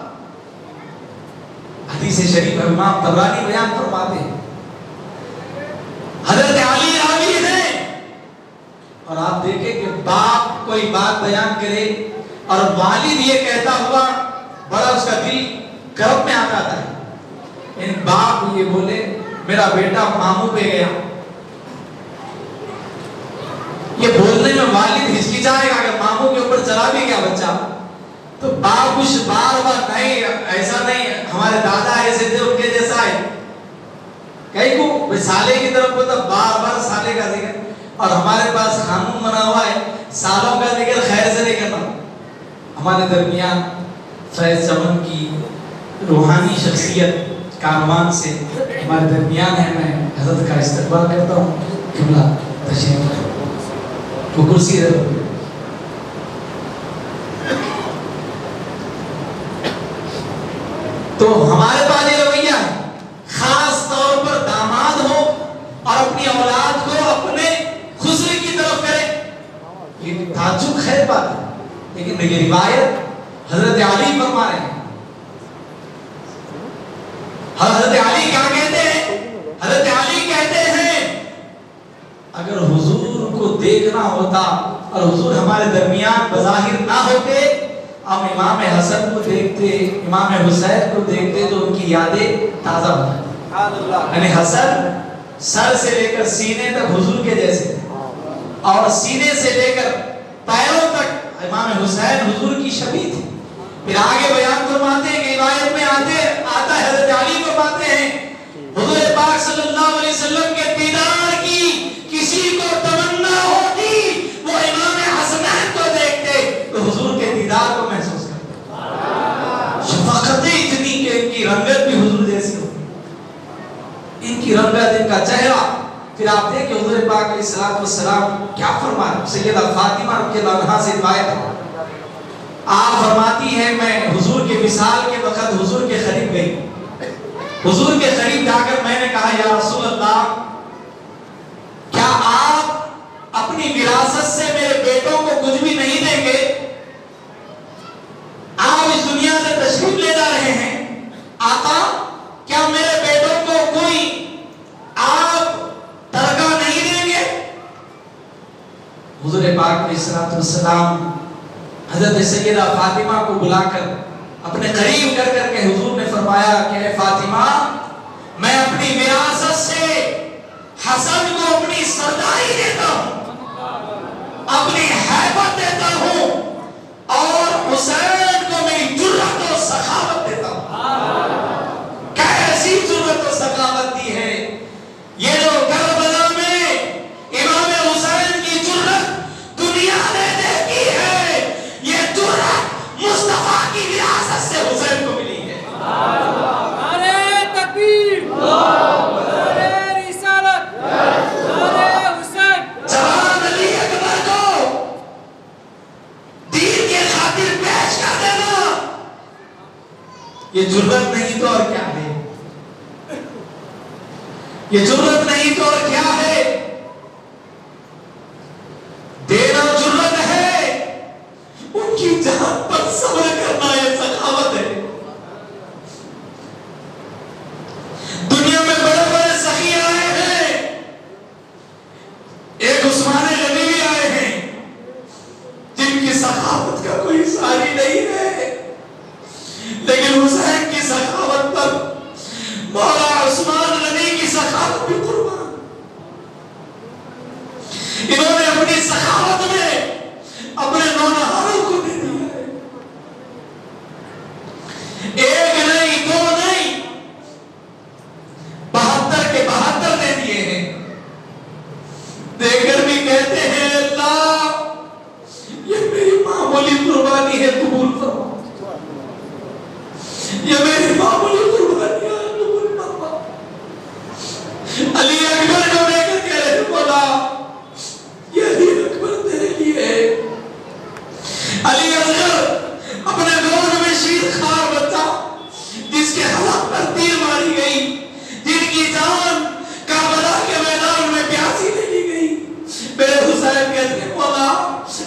حدیث شریف امام طبرانی بیان فرماتے ہیں حضرت علی راوی ہیں، اور آپ دیکھیں کہ باپ کوئی بات بیان کرے اور والد یہ کہتا ہوا بڑا اس کا دل گرم میں آ جاتا ہے. یعنی باپ یہ بولے میرا بیٹا ماموں پہ گیا، یہ بولنے میں والد ہچکچائے گا کہ ماموں کے اوپر چلا بھی گیا بچہ. تو باپ کچھ بار بار نہیں، ایسا نہیں، ہمارے دادا ایسے تھے ان کے جیسا ہے، کہیں کو سالے کی طرف ہوتا بار بار سالے کا ذکر. اور ہمارے پاس قانون بنا ہوا ہے سالوں کا ذکر خیر سے نہیں کرنا. ہمارے درمیان فیض چمن کی روحانی شخصیت کاروان سے ہمارے درمیان ہے، میں حضرت کا استقبال کرتا ہوں. قبلہ تشریف وہ کرسی ہے. تو ہمارے پاس یہ رویہ ہے، خاص طور پر داماد ہو اور اپنی اولاد کو اپنے خسرے کی طرف کرے. یہ تعجب خیر بات ہے، لیکن یہ روایت حضرت علی فرما رہے ہیں. حضرت علی کیا کہتے ہیں؟ حضرت علی کہتے ہیں اگر حضور کو دیکھنا ہوتا اور حضور ہمارے درمیان بظاہر نہ ہوتے ہم امام حسن کو دیکھتے امام حسین کو دیکھتے تو ان کی یادیں تازہ ہو جاتی. یعنی حسن سر سے لے کر سینے تک حضور کے جیسے اور سینے سے لے کر پیروں تک امام حسین حضور کی شبیہ تھی. پھر آگے بیان فرماتے ہیں کہ روایت میں آتا ہے حضرت علی کو پاتے ہیں حضور پاک صلی اللہ علیہ وسلم کے دیدار کی کسی کو تمنا ہوتی وہ امام حسنین کو دیکھتے تو حضور کے دیدار کو محسوس کرتے. شفقت اتنی کہ ان کی رنگت بھی حضور جیسی ہو, ان کی رنگت, ان کا چہرہ. پھر آپ دیکھیں حضور پاک علیہ السلام کیا فرمایا. سیدہ فاطمہ رضی اللہ عنہا سے روایت ہے, آپ فرماتی ہیں میں حضور کے وصال کے وقت حضور کے قریب گئی. حضور کے قریب جا کر میں نے کہا یا رسول اللہ کیا آپ اپنی وراثت سے میرے بیٹوں کو کچھ بھی نہیں دیں گے؟ آپ اس دنیا سے تشریف لے جا رہے ہیں, آقا کیا میرے بیٹوں کو کوئی آپ ترکہ نہیں دیں گے؟ حضور پاک علیہ السلام حضرت سیدہ فاطمہ کو بلا کر اپنے قریب کر کے حضور نے فرمایا کہ اے فاطمہ میں اپنی وراثت سے حسن کو اپنی سرداری دیتا ہوں, اپنی ہیبت دیتا ہوں, اور حسین کو میری جرأت و سخاوت دیتا ہوں. کیسی جرأت و سخاوت دی ہے یہ جو کربلا میں امام حسین کی جرأت دنیا نے دیکھی ہے, یہ جرأت مصطفیٰ کی وراثت سے حسین کو ملی ہے. نعرہ تکبیر، نعرہ رسالت، نعرہ حسین. جوان علی اکبر کو دین کے خاطر پیش کر دینا یہ جرأت نہیں تو اور کیا ہے, یہ جرأت نہیں تو اور کیا ہے. دینا جرأت ہے, ان کی جان پر صبر کرنا یہ سخاوت ہے. دنیا میں بڑے بڑے سخی آئے ہیں, ایک عثمان غنی بھی آئے ہیں جن کی سخاوت کا کوئی ساری نہیں ہے, لیکن حسین کی سخاوت پر مولا عثمان غنی کی سخاوت بھی قربان. انہوں نے اپنی سخاوت میں اپنے نونہاروں کو دے دیا ہے. ایک نہیں دو نہیں 72 کے 72 دے دیے ہیں. دے کر بھی کہتے ہیں اللہ یہ میری معمولی قربانی ہے قبول فرما, یہ میری معمولی قربانی ہے قبول فرما. علی اکبر کو لے کر کہہ رہے مولا یہ علی اکبر تیرے لیے ہے. علی اصغر اپنے دور میں شیر خوار بچہ جس کے حلق پر تیر ماری گئی, جن کی جان کربلا کے میدان میں پیاسی لے لی گئی, میرے حسین کہتے ہیں مولا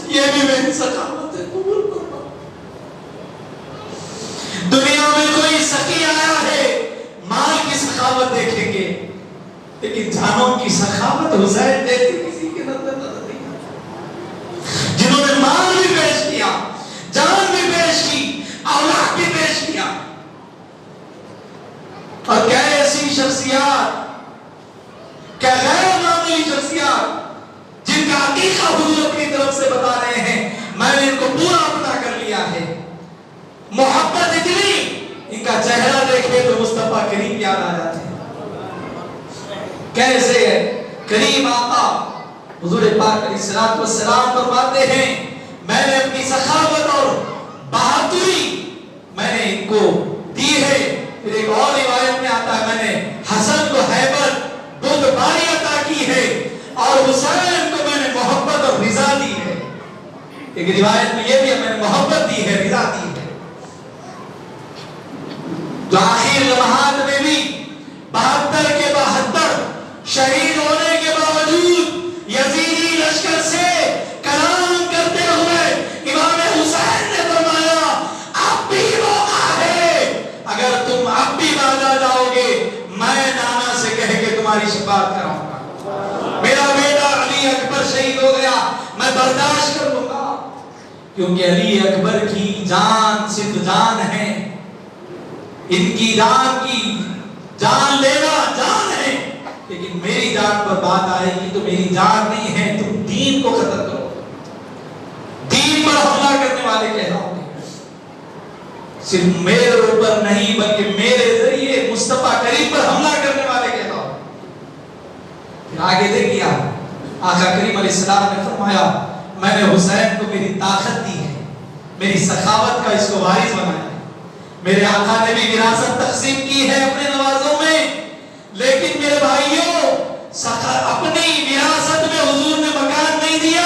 یہ بھی میری سخاوت ہے قبول فرما. دنیا میں کوئی سخی آیا ہے مال کی سخاوت دیکھیں گے, لیکن جانوں کی سخاوت حسین جیسی کسی کے نظر نہیں آتی. جنہوں نے مال بھی پیش کیا, جان بھی پیش کی, اولاد بھی پیش کیا, اور کیا ایسی شخصیات, کیا غیر معمولی شخصیات جن کا عقیقہ حضور اپنی طرف سے بتا رہے ہیں میں نے ان کو پورا اپنا کر لیا ہے. محبت اتنی, ان کا چہرہ دیکھے تو مصطفیٰ کریم یاد آ جاتے ہیں. کیسے کریم آقا حضور پاک علیہ السلام فرماتے ہیں میں نے اپنی سخاوت اور بہادری میں نے ان کو دی ہے. پھر ایک اور روایت میں آتا ہے میں نے حسن کو ہیبت بردباری عطا کی ہے اور حسین کو میں نے محبت اور رضا دی ہے. ایک روایت میں یہ بھی ہے میں نے محبت دی ہے, رضا دی ہے. جو آخر لمحات میں بھی 72 کے 72 شہید ہونے کے باوجود یزیدی لشکر سے کلام کرتے ہوئے امام حسین نے فرمایا اب بھی موقع ہے, اگر تم اب بھی باز آ جاؤ گے میں نانا سے کہہ کے تمہاری شفاعت کراؤں گا. میرا بیٹا علی اکبر شہید ہو گیا میں برداشت کر لوں گا, کیونکہ علی اکبر کی جان صرف جان ہے، ان کی جان لینا جان ہے، لیکن میری جان پر بات آئے گی تو میری جان نہیں ہے، تم دین کو ختم کرو، دین پر حملہ کرنے والے کہلاؤ گے، صرف میرے اوپر نہیں بلکہ میرے ذریعے مصطفیٰ کریم پر حملہ کرنے والے کہلاؤ۔ پھر آگے دیکھیے آقا کریم علیہ السلام نے فرمایا میں نے حسین کو میری طاقت دی ہے، میری سخاوت کا اس کو وارث بنایا ہے، میرے آقا نے بھی وراثت تقسیم کی ہے اپنے نوازوں میں، لیکن میرے بھائیوں اپنی وراثت میں حضور نے مکان نہیں دیا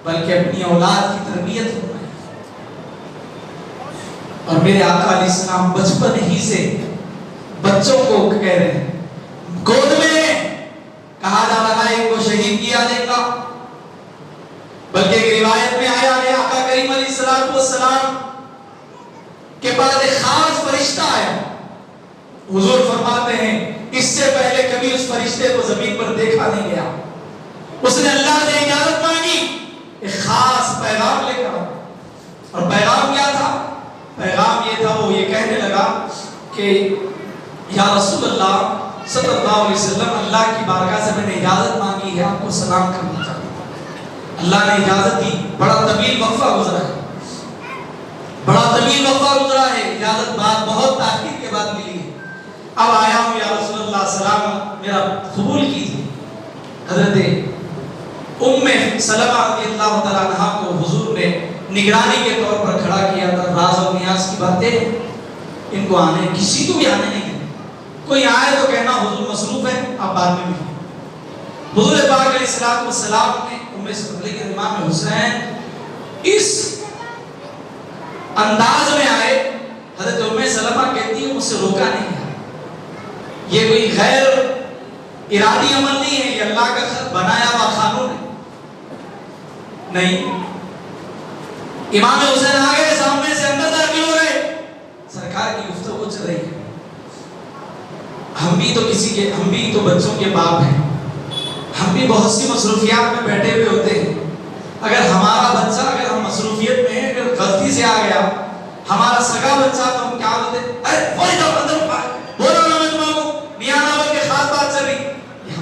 بلکہ اپنی اولاد کی تربیت فرمائی۔ اور میرے آقا علیہ السلام بچپن ہی سے بچوں کو کہہ رہے ہیں گود میں کہا جا رہا ہے ان کو شہید کیا جائے گا، بلکہ ایک روایت میں آیا ہے آقا کریم علیہ السلام کے پاس ایک خاص فرشتہ آیا، حضور فرماتے ہیں اس سے پہلے کبھی اس فرشتے کو زمین پر دیکھا نہیں گیا، اس نے اللہ سے اجازت مانگی ایک خاص پیغام لے کر، اور پیغام کیا تھا؟ پیغام یہ تھا، وہ یہ کہنے لگا کہ یا رسول اللہ صلی اللہ علیہ وسلم اللہ کی بارگاہ سے میں نے اجازت مانگی ہے آپ کو سلام کرنا چاہتا ہوں، اللہ نے اجازت دی، بڑا طویل وقفہ گزرا ہے، بڑا طویل وقفہ گزرا ہے، اجازت بعد بہت تاخیر کے بعد ملی ہے، اب آیا ہوں یا رسول اللہ سلام میرا قبول کیجیے۔ حضرت ام سلمہ رضی اللہ تعالیٰ عنہا کو حضور نے نگرانی کے طور پر کھڑا کیا تھا، راز اور نیاز کی باتیں ان کو آنے کسی کو بھی آنے نہیں دینا، کوئی آئے تو کہنا حضور مصروف ہے آپ بعد میں ملیں۔ حضور پاک علیہ السلام نے ام سلمہ کے امام حسین اس انداز میں آئے، حضرت ام سلمہ کہتی ہے مجھ سے روکا نہیں ہے، یہ کوئی غیر ارادی عمل نہیں ہے، یہ اللہ کا بنایا ہوا قانون ہے نہیں۔ امام حسین آگے سامنے سے اندر داخل ہو رہے، سرکار کی گفتگو چل رہی ہے، ہم بھی تو بچوں کے باپ ہیں، ہم بھی بہت سی مصروفیات میں بیٹھے ہوئے ہوتے ہیں، اگر ہمارا بچہ اگر ہم مصروفیت میں ہیں، اگر غلطی سے آ گیا ہمارا سگا بچہ تو ہم کیا ہوتے ارے وہی جاؤ اندر بولو نا میں تمہارا کو نہیں آنا بلکہ خاص بات چل رہی، یہ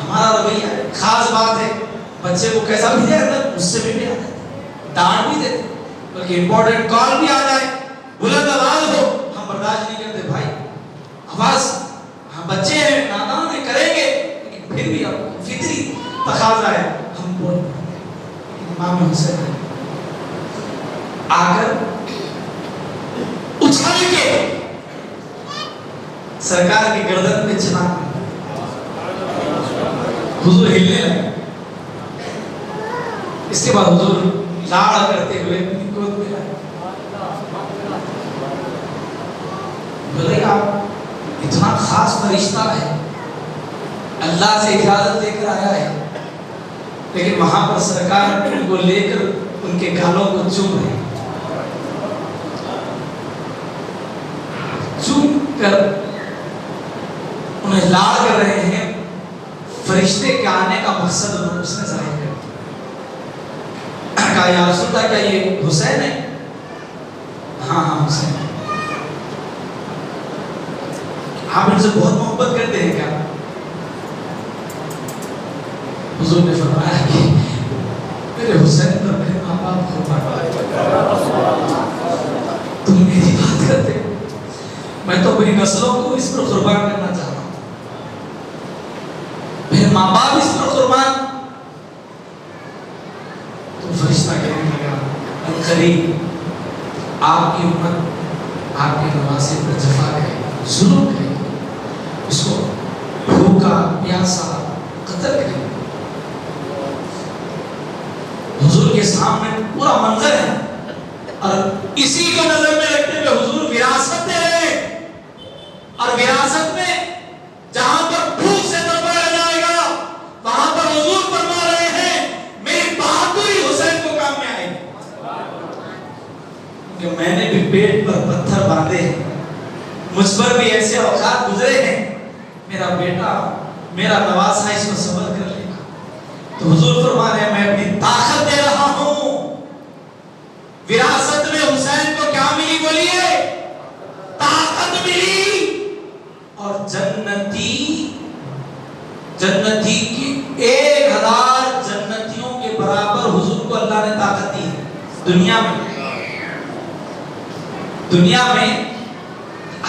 ہمارا رویہ ہے، خاص بات ہے، بچے کو کیسا بھی جائے اندر اس سے بھی آ جاتے، ڈانٹ بھی دیتے، بلکہ امپورٹنٹ کال بھی آ جائے، بلند آواز ہو ہم برداشت نہیں کرتے بھائی، آواز ہم بچے ہیں نادان ہیں کریں گے، لیکن پھر بھی فطری تقاضا ہے ہم بول۔ امام حسین آ کر اچھل کے سرکار کی گردن پہ چلا، حضور ہلنے لگے، اس کے بعد حضور لاڑ کرتے ہوئے اپنی گود میں لائے، بولے آپ اتنا خاص فرشتہ ہے، اللہ سے اجازت لے کر آیا ہے، لیکن وہاں پر سرکار ان کو لے کر ان کے گالوں کو چوم رہے، چوم کر انہیں لاڑ کر رہے ہیں، فرشتے کے آنے کا مقصد اس نے ظاہر کر دیا، کہا یا رسول اللہ کیا یہ حسین ہے؟ ہاں ہاں حسین، آپ ان سے بہت محبت کرتے ہیں کیا؟ حضور نے فرمایا کہ میرے حسین پر میرے ماں باپ قربان، تم میری بات کرتے، میں تو اپنی نسلوں کو اس پر قربان کرنا چاہتا ہوں، میرے ماں باپ اس پر قربان۔ تو فرشتہ کہنے لگا عنقریب آپ کی امت آپ کے نواسے پر جفا کرے، ظلم کرے، اس کو بھوکا پیاسا قتل کرے۔ حضور کے سامنے پورا منظر ہے، اور اسی کو نظر میں رکھتے ہوئے حضور وراثت دے رہے ہیں، اور وراثت میں جہاں پر بھوک سے تڑپایا جائے گا وہاں پر حضور فرما رہے ہیں میری بہادری حسین کو کام میں آئے گی، کہ میں نے بھی پیٹ پر پتھر باندھے ہیں، مجھ پر بھی ایسے اوقات گزرے ہیں، میرا بیٹا میرا نواسا اس کو صبر کر لے گا۔ تو حضور فرما رہے ہیں میں اپنی طاقت دے رہا ہوں. وراثت میں حسین کو کیا ملی بولیے؟ طاقت ملی. اور جنتی کی 1000 جنتیوں کے برابر حضور کو اللہ نے طاقت دی ہے. دنیا میں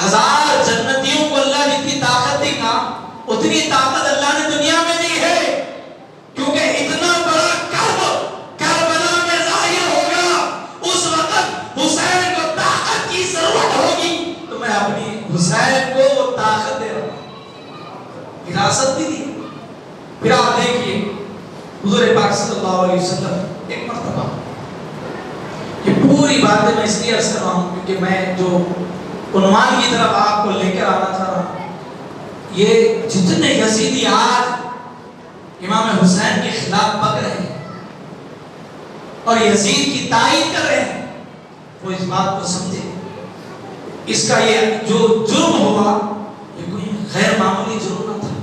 1000 جنتیوں کو اللہ جتنی طاقت دی نا اتنی طاقت اللہ نے دنیا میں دی ہے. کیونکہ اتنا بڑا کربلا میں ظاہر ہوگا اس وقت حسین کو طاقت کی ضرورت ہوگی تو میں اپنی حسین کو وہ طاقت دے رہا ہوں. وراثت بھی دی. پھر آپ دیکھیے حضور پاک صلی اللہ علیہ وسلم ایک مرتبہ یہ پوری باتیں میں اس لیے عرض کر رہا ہوں کیونکہ میں جو عنوان کی طرف آپ کو لے کر آنا چاہ رہا ہوں یہ جتنے یزیدی آج امام حسین کے خلاف بک رہے ہیں اور یزید کی تائید کر رہے ہیں وہ اس بات کو سمجھے اس کا یہ جو جرم ہوا یہ کوئی غیر معمولی جرم نہ تھا.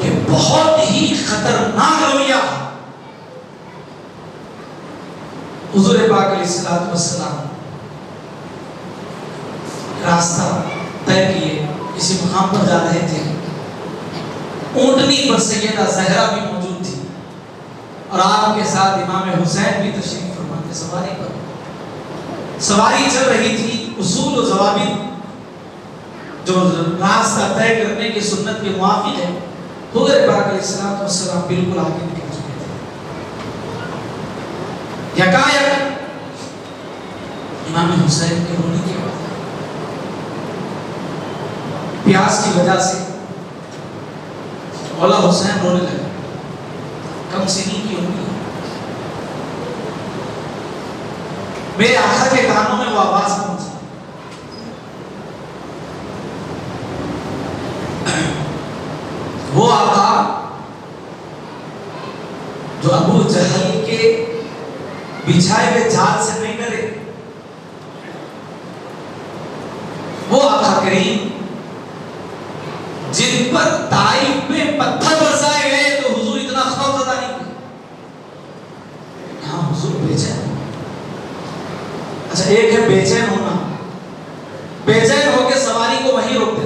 یہ بہت ہی خطرناک رویہ. حضور پاک علیہ الصلوۃ والسلام راستہ طے کیے کسی مقام پر جا رہے تھے. اونٹنی پر سیدہ زہرا بھی موجود تھی اور آپ کے ساتھ امام حسین بھی تشریف فرما تھے. سواری پر سواری چل رہی تھی. اصول و ضوابط جو راستہ طے کرنے کی سنت کے موافق ہے حضور پاک علیہ الصلوۃ والسلام بالکل آگے نکل چکے تھے. یکایک امام حسین کے رونے کی آواز پیاس کی وجہ سے مولا حسین رونے لگے. کم سنی کی عمر میرے آقا کے کانوں میں وہ آواز پہنچی. وہ آقا جو ابو جہل کے بچھائے ہوئے جال سے نہیں ڈرے, وہ آقا کریم جن پر طائف میں پتھر برسائے گئے تو حضور اتنا خوف زدہ نہیں ہوئے. یہاں حضور بے چین. اچھا ایک ہے بے چین ہونا, بے چین ہو کے سواری کو وہیں روکتے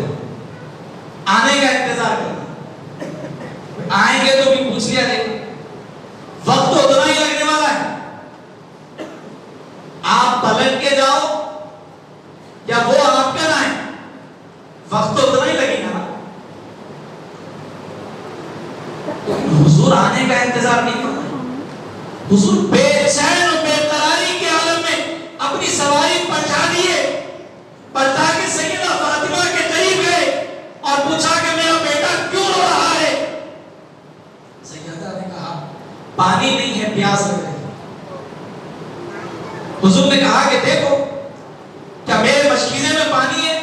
آنے کا انتظار کرنا. آئیں گے تو بھی پوچھ لیا جائے وقت تو اتنا ہی لگنے والا ہے. آپ پلٹ کے جاؤ یا وہ آپ کا نہ ہے وقت تو اتنا ہی لگے گا. حضور آنے کا انتظار نہیں کرنا. حضور بے چین اور بے قراری کے عالم میں اپنی سواری پلٹا دیے, پلٹا کے سیدہ فاطمہ کے قریب گئے اور پوچھا کہ میرا بیٹا کیوں رو رہا ہے. سیدہ نے کہا پانی نہیں ہے, پیاس لگ رہی. حضور نے کہا کہ دیکھو کیا میرے مشکیزے میں پانی ہے؟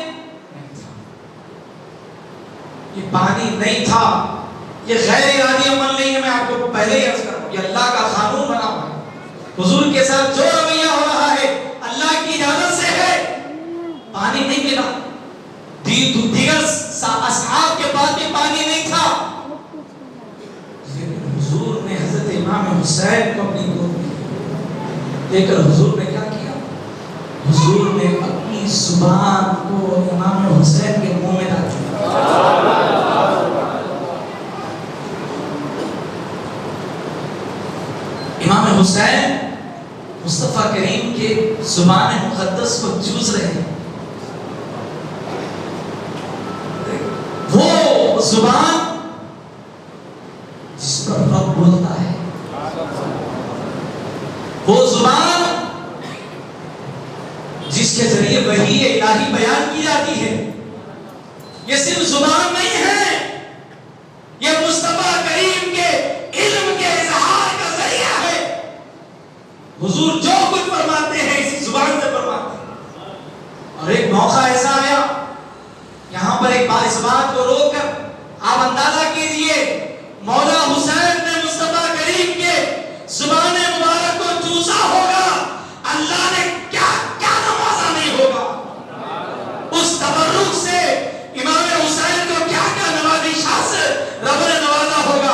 یہ پانی نہیں تھا. یہ غیر ارادی عمل نہیں ہے. میں آپ کو پہلے ہی عرض کروں یہ اللہ کا قانون بنا ہوا ہے. حضور کے ساتھ جو رویہ ہو رہا ہے اللہ کی اجازت سے ہے. پانی نہیں ملا. دیگر اصحاب کے پاس بھی پانی نہیں تھا. حضور نے حضرت امام حسین کو اپنی گود میں لے کر حضور نے کیا کیا؟ حضور نے اپنی زبان کو امام حسین کے منہ میں ڈال دیا. امام حسین مصطفیٰ کریم کے زبان مقدس کو چوس رہے ہیں. وہ زبان جس پر رب بولتا ہے, وہ زبان جس کے ذریعے وحی الہی بیان کی جاتی ہے. یہ صرف زبان نہیں ہے, یہ مصطفیٰ کریم کے علم کے اظہار کا ذریعہ ہے. حضور جو کچھ فرماتے ہیں اسی زبان سے فرماتے ہیں. اور ایک موقع ایسا آیا یہاں پر ایک بار اس بات کو روک کر آپ اندازہ کیجئے مولا حسین نے مصطفیٰ کریم کے زبان مبارک کو چوسا ہوگا, اللہ نے کیا کیا نوازا نہیں ہوگا. اس تبرک سے امام حسین کو کیا کیا نوازشات سے رب نے نوازا ہوگا.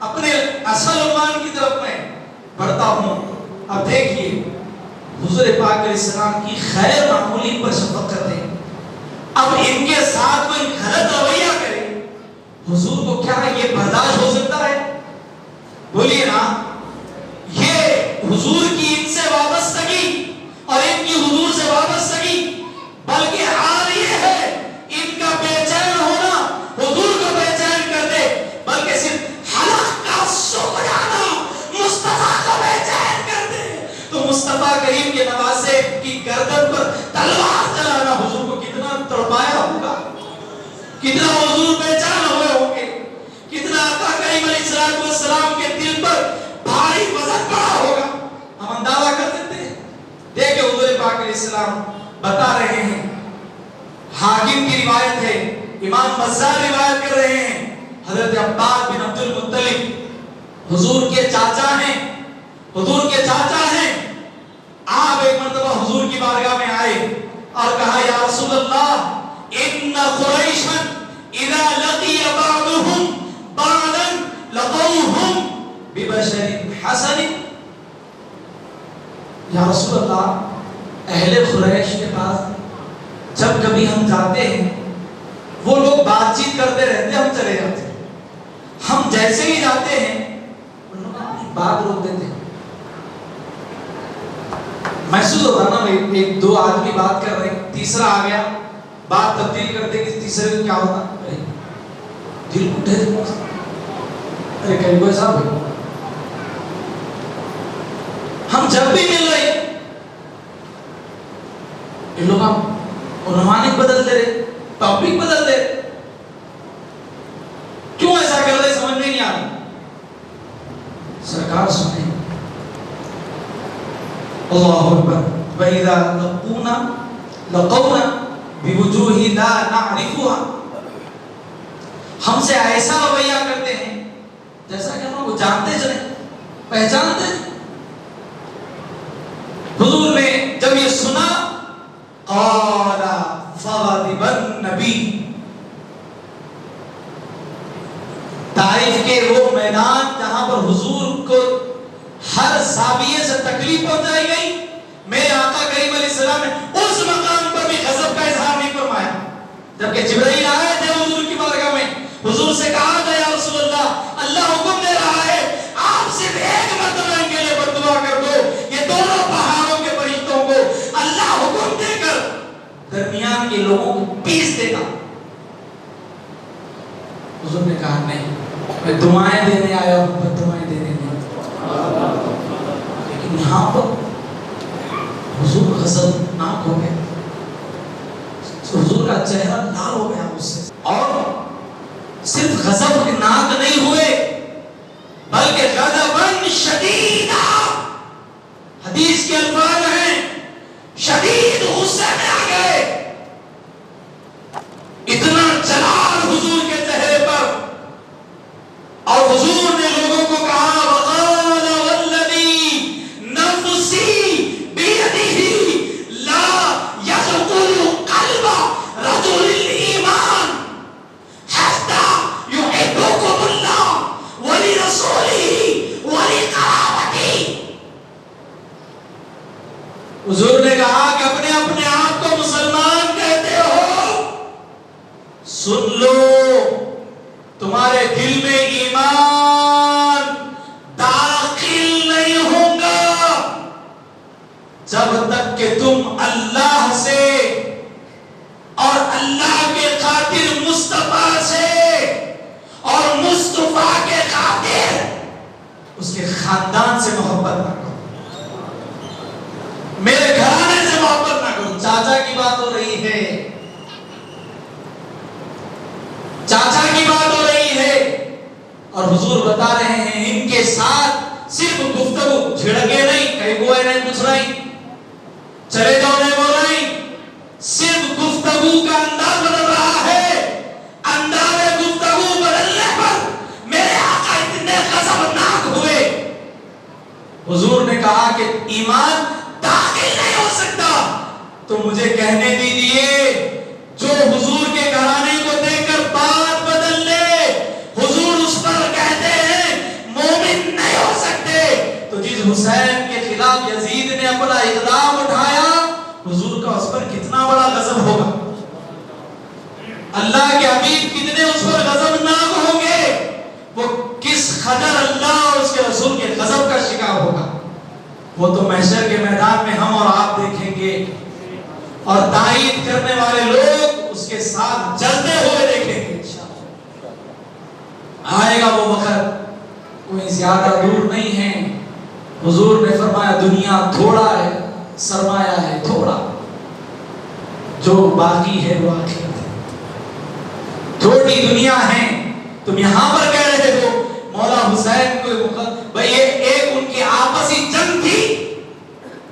اپنے اصل عنوان کی طرف میں بڑھتا ہوں. اب دیکھیے حضور پاک علیہ السلام کی غیر معمولی پر شفقت ہے. اب ان کے ساتھ کوئی غلط رویہ کرے حضور کو کیا یہ برداشت ہو سکتا ہے؟ بولیے نا. یہ حضور کی ان سے وابستگی اور ان کی حضور سے وابستگی، بلکہ حال یہ ہے ان کا بے چین ہونا حضور کو بے چین کر دے، بلکہ صرف حلق کا شکرانہ مصطفیٰ کو بے چین کر دے. تو مصطفیٰ کریم کے نواسے کی گردن پر تلوار چلانا حضور کو کتنا تڑپایا ہوگا، کتنا حضور بے چین ہوئے ہوں گے، کتنا آقا کریم علیہ السلام کے دل پر بھاری وزن پڑا ہوگا. ہم اندازہ کر سکتے ہیں. دیکھیں حضور پاک علیہ السلام بتا رہے ہیں، حاکم کی روایت ہے، امام بزار روایت کر رہے ہیں، حضرت عباس بن عبد المطلب حضور کے چاچا ہیں، حضور کے چاچا ہیں. آپ ایک مرتبہ حضور کی بارگاہ میں آئے اور کہا یا رسول اللہ ان قریشا اذا لقی بعضهم بعضا لقوهم ببشر حسن. یا رسول اللہ اہل قریش کے پاس جب کبھی ہم جاتے ہیں وہ لوگ بات چیت کرتے رہتے، ہم چلے جاتے ہیں. ہم جیسے ہی جاتے ہیں ان لوگ اپنی بات روک دیتے ہیں. محسوس ہوتا نا ایک دو آدمی بات کر رہے ہیں، تیسرا آ گیا بات تبدیل کرتے کہ تیسرے کو کیا ہوتا، دل اٹھے تھے. ارے کہیں کوئی صاحب ہے، ہم جب بھی مل رہے ان لوگ ہم عنوان بدل دے رہے، ٹاپک بدل دے رہے. کیوں ایسا کر رہے سمجھ میں نہیں آ رہا. سرکار سنیں اللہ اکبر وَإِذَا لَقَوْنَا بِوُجُوهِ لَا نَعْرِفُهَا. ہم سے ایسا رویہ کرتے ہیں جیسا کہ ہم وہ جانتے چلیں، پہچانتے ہیں. حضور نے جب یہ سنا قال فغضب النبی، طائف کے وہ میدان جہاں پر حضور کو ہر زاویے سے تکلیف پہنچائی گئی، میرے آقا کریم علیہ السلام نے اس مقام پر بھی غضب کا اظہار نہیں فرمایا. جبکہ جبرائیل آئے تھے حضور کی بارگاہ میں، حضور سے کہا تھا یا رسول اللہ اللہ حکم دے رہا ہے آپ صرف ایک مرتبہ ان کے لیے بددعا کر دو، یہ دونوں پہاڑوں کے فرشتوں کو اللہ حکم دے کر درمیان کے لوگوں کو پیس دے گا. حضور نے کہا نہیں، میں دعائیں دینے آیا ہوں، میں دعائیں دینے نہیں. لیکن یہاں پر حضور غضبناک ہو گئے، حضور کا چہرہ لال ہو گیا اس سے. اور صرف غضبناک نہیں ہوئے بلکہ غضباً شدیدا، حدیث کے الفاظ ہیں شدید غصے میں آ گئے. اتنا جلال حضور کے چہرے پر، اور حضور نے لوگوں کو کہا وقال والذی نفسی بیدہ لا یدخل قلب رجل الایمان حتی یحبکم اللہ ولرسولہ ولقرابتہ. حضور نے کہا کہ اپنے اپنے آپ کو مسلمان کہتے ہو، سن لو تمہارے دل میں ایمان داخل نہیں ہوگا جب تک کہ تم اللہ سے اور اللہ کے خاطر مصطفیٰ سے اور مصطفیٰ کے خاطر اس کے خاندان سے محبت نہ کرو، میرے گھرانے سے محبت نہ کرو. چاچا کی بات ہو رہی ہے، چاچا کی بات ہو رہی ہے، اور حضور بتا رہے ہیں ان کے ساتھ صرف گفتگو، جھڑکے نہیں، کہیں کوئی نہیں پوچھ رہی، چلے جاؤ نہیں بول رہی، صرف گفتگو کا انداز بدل رہا ہے. انداز گفتگو بدلنے پر میرے آقا اتنے غضبناک ہوئے. حضور نے کہا کہ ایمان داخل نہیں ہو سکتا، تو مجھے کہنے دیجئے جو حضور کے گھرانے کو دیکھ کر بات بدل لے، حضور اس پر کہتے ہیں حسین کے خلاف یزید نے اپنا اقدام اٹھایا، حضور کا اس پر کتنا بڑا غضب ہوگا، اللہ کے حبیب کتنے اس پر غضبناک ہوں گے، وہ کس قدر اللہ اور اس کے رسول کے غضب کا شکار ہوگا، وہ تو محشر کے میدان میں ہم اور آپ دیکھیں گے، اور تائید کرنے والے لوگ اس کے ساتھ جلتے ہوئے دیکھیں گے۔ آئے گا وہ وقت، کوئی زیادہ دور نہیں ہے۔ حضور نے فرمایا دنیا تھوڑا ہے، سرمایہ ہے تھوڑا، جو باقی ہے وہ آخرت ہے۔ تھوڑی دنیا ہے، تم یہاں پر کہہ رہے ہو مولا حسین کو بھئی ایک ان کی آپسی جنگ تھی،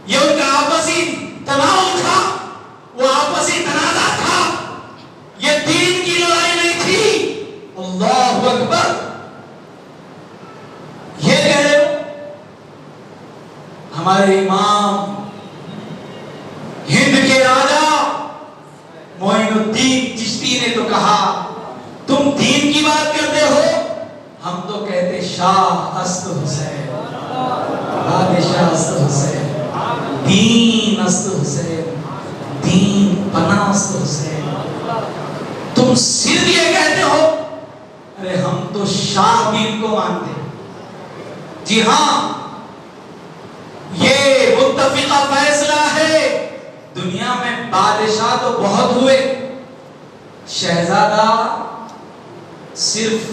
یہ ان کا آپسی تناؤ تھا، وہ آپسی تنازع تھا، یہ دین کی لڑائی نہیں تھی۔ اللہ اکبر، یہ کہہ رہے ہو؟ ہمارے امام ہند کے راجا معین الدین چشتی نے تو کہا تم دین کی بات کرتے ہو، ہم تو کہتے شاہ است حسین، بادشاہ است حسین، دین است حسین، دین پناہ است حسین، تم صرف یہ کہتے ہو؟ ارے ہم تو شاہ بھی ان کو مانتے ہیں۔ جی ہاں، یہ متفقہ فیصلہ ہے، دنیا میں بادشاہ تو بہت ہوئے، شہزادہ صرف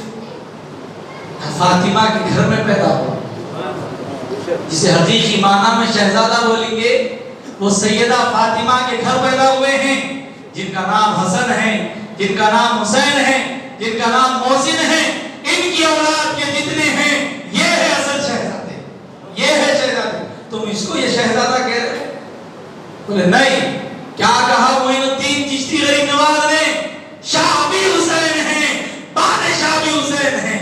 فاطمہ کے گھر میں پیدا ہوا، جسے حقیقی معنی میں شہزادہ بولیں گے، وہ سیدہ فاطمہ کے گھر پیدا ہوئے ہیں، جن کا نام حسن ہے، جن کا نام حسین ہے، جن کا نام محسن ہے، ان کی اولاد کے جتنے ہیں یہ ہے اصل شہزادے، یہ ہے شہزادے۔ تم اس کو یہ شہزادہ کہہ رہے ہو؟ بولے نہیں، کیا کہا معین الدین چشتی غریب نواز نے؟ شاہ بھی حسین ہیں، بادشاہ بھی حسین ہیں۔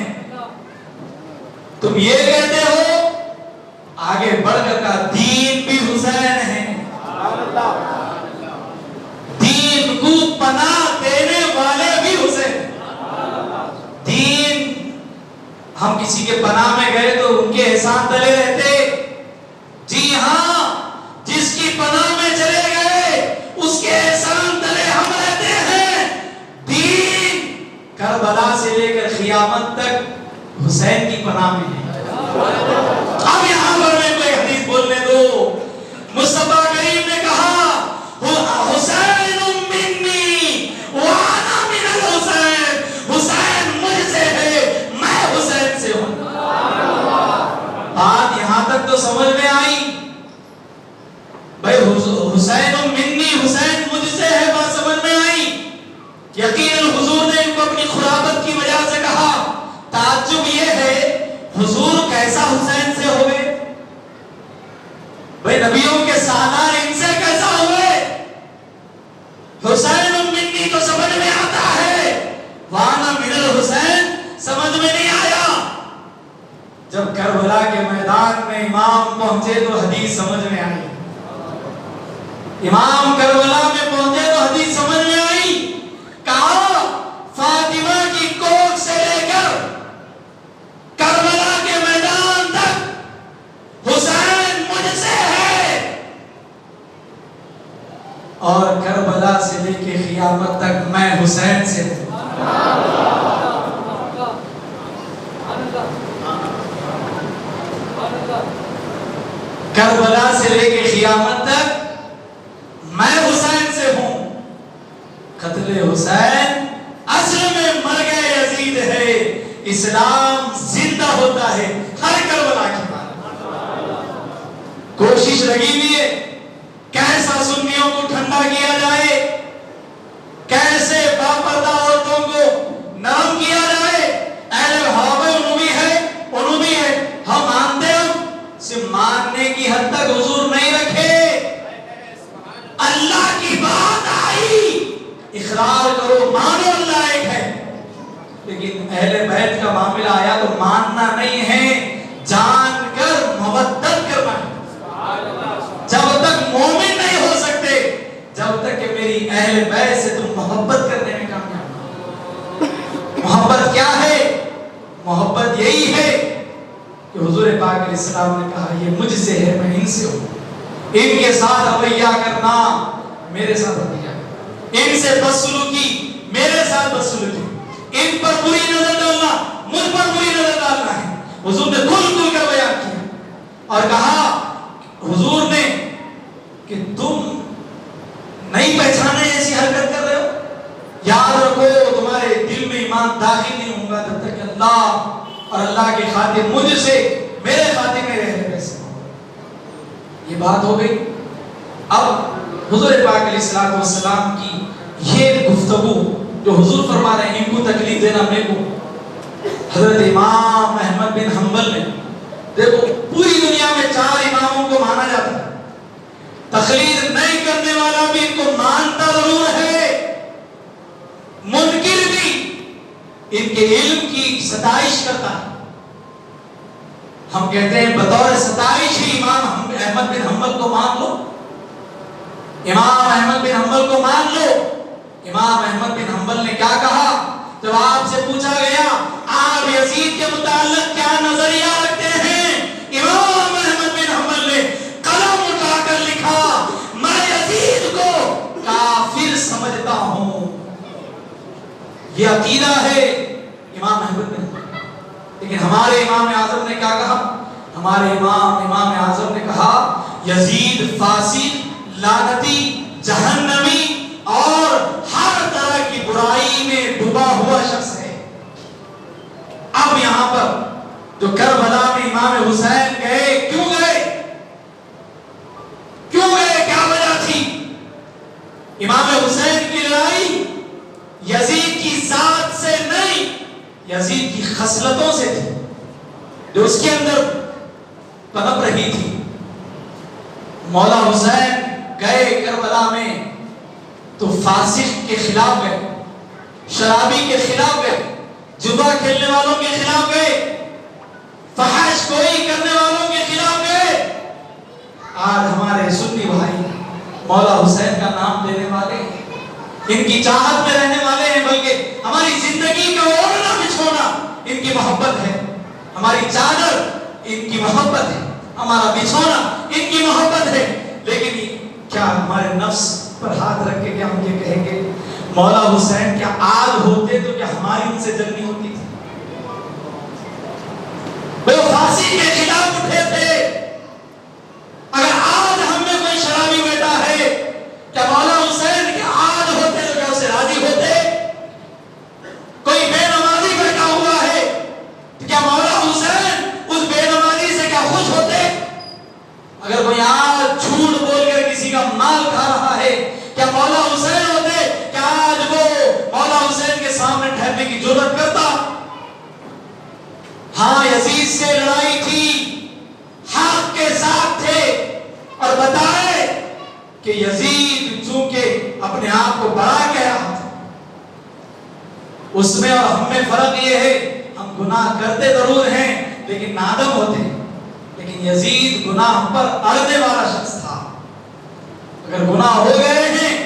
تم یہ کہتے ہو، آگے بڑھ کر کہا دین بھی حسین ہے، دین کو پناہ دینے والے بھی حسین۔ دین، ہم کسی کے پناہ میں گئے تو ان کے احسان تلے رہتے؟ جی ہاں، جس کی پناہ میں چلے گئے اس کے احسان تلے ہم رہتے ہیں۔ دین کربلا سے لے کر قیامت تک حسین کی پناہ میں ہے۔ اب یہاں پر میں کوئی حدیث بولنے دو، مصطفیٰ کریم نے کہا حسین منی وانا من الحسین، حسین مجھ سے ہے، میں حسین سے ہوں۔ بات یہاں تک تو سمجھ میں آئی؟ بھائی حسین منی، حسین مجھ سے ہے، بات سمجھ میں آئی؟ یقیناً حضور نے ان کو اپنی خرابت کی وجہ سے کہا۔ تعجب یہ ہے حضور کیسا حسین سے ہوئے؟ بھائی نبیوں کے سالار ان سے کیسا ہوئے؟ حسین منی تو سمجھ میں آتا ہے، وانا من الحسین سمجھ میں نہیں آیا۔ جب کربلا کے میدان میں امام پہنچے تو حدیث سمجھ میں آئی، امام کربلا میں پہنچے تو حدیث سمجھ میں آئی۔ کہا فاطمہ کی کوکھ سے لے کر کربلا کے میدان تک حسین مجھ سے ہے، اور کربلا سے لے کے قیامت تک میں حسین سے ہوں۔ کربلا سے لے کے قیامت تک میں حسین سے ہوں۔ قتل حسین اصل میں مر گئے یزید ہے، اسلام زندہ ہوتا ہے ہر کربلا کے بعد۔ کوشش لگی ہوئی ہے کیسا سنیوں کو ٹھنڈا کیا جائے، کیسے باپردہ عورتوں کو نرم کیا جائے۔ اہل بھاوے انوبی ہے، ہم مانتے ہیں، صرف ماننے کی حد تک حضور نہیں رکھے۔ اللہ کی بات آئی، اقرار کرو، مانو اللہ ایک ہے، لیکن اہل بیت کا معاملہ آیا تو ماننا نہیں ہے، جان کر مودت کرنا ہے۔ جب تک مومن نہیں ہو سکتے، جب تک کہ میری اہل بیت سے تم محبت کرنے میں کامیاب۔ محبت کیا ہے؟ محبت یہی ہے کہ حضور پاک علیہ السلام نے کہا یہ مجھ سے ہے میں ان سے ہوں، ان کے ساتھ رویہ کرنا میرے ساتھ رویہ، ان سے بدسلوکی میرے ساتھ بدسلوکی، ان پر بری نظر ڈالنا مجھ پر بری نظر ڈالنا ہے۔ حضور نے کھل کر بیان کیا اور کہا حضور نے کہ تم نہیں پہچانے ایسی حرکت کر رہے ہو، یاد رکھو تمہارے دل میں ایمان داخل نہیں ہوگا جب تک کہ اللہ اور اللہ کے خاطر مجھ سے میرے خاطر میں رہنے پیسے۔ یہ بات ہو گئی۔ اب حضور پاک علیہ الصلوۃ والسلام کی یہ گفتگو جو حضور فرما رہے ہیں ان کو تکلیف دینا میرے کو، حضرت امام احمد بن حنبل نے، دیکھو پوری دنیا میں 4 اماموں کو مانا جاتا ہے، تقلید نہیں کرنے والا بھی ان کو مانتا ضرور ہے، منکر بھی ان کے علم کی ستائش کرتا ہے۔ ہم کہتے ہیں بطور ستائش ہی امام احمد بن حنبل کو مان لو، امام احمد بن حنبل کو مان لو۔ امام احمد بن حنبل نے کیا کہا جب آپ سے پوچھا گیا آپ یزید کے متعلق کیا نظریہ رکھتے ہیں؟ امام احمد بن حنبل نے قلم اٹھا کر لکھا میں یزید کو کافر سمجھتا ہوں۔ یہ عقیدہ ہے امام احمد بن حنبل۔ لیکن ہمارے امام اعظم نے کیا کہا؟ ہمارے امام اعظم نے کہا یزید فاسق، لعنتی، جہنمی اور ہر طرح کی برائی میں ڈوبا ہوا شخص ہے۔ اب یہاں پر جو کربلا میں امام حسین گئے، کیوں گئے؟ کیا وجہ تھی؟ امام حسین کی لڑائی یزید کی ذات سے نہیں، یزید کی خصلتوں سے تھی جو اس کے اندر پنپ رہی تھی۔ مولا حسین گئے کربلا میں تو فاسق کے خلاف گئے، شرابی کے خلاف گئے، جوا کھیلنے والوں کے خلاف گئے، فحش گوئی کرنے والوں کے خلاف گئے۔ آج ہمارے سنی بھائی مولا حسین کا نام لینے والے ہیں، ان کی چاہت میں رہنے والے ہیں، بلکہ ہماری زندگی کا اوڑھنا بچھونا ان کی محبت ہے، ہماری چادر ان کی محبت ہے، ہمارا بچھونا ان کی محبت ہے۔ لیکن کیا ہمارے نفس پر ہاتھ رکھ کے کیا ہم یہ کہیں گے مولا حسین کیا آج ہوتے تو کیا ہماری ان سے جنگ نہیں ہوتی تھی؟ وہ پھانسی کے خلاف اٹھے تھے۔ اگر آج ہم میں کوئی شرابی بیٹا ہے کیا مولا حسین کے آج ہوتے تو کیا اسے راضی ہوتے؟ کوئی بے نمازی بیٹھا ہوا ہے تو کیا مولا حسین اس بے نمازی سے کیا خوش ہوتے؟ اگر کوئی آج جھوٹ بول کر کسی کا مال کھا رہا ہے کیا مولا حسین ہوتے؟ کیا آج وہ مولا حسین کے سامنے ٹھہرنے کی جرات کرتا؟ ہاں یزید سے لڑائی تھی، حق کے ساتھ تھے اور بتائے کہ یزید چونکہ اپنے آپ کو بڑا کہہ رہا تھا، اس میں اور ہم میں فرق یہ ہے ہم گناہ کرتے ضرور ہیں لیکن نادم ہوتے ہیں، لیکن یزید گناہ پر اڑنے والا شخص تھا۔ اگر گناہ ہو گئے ہیں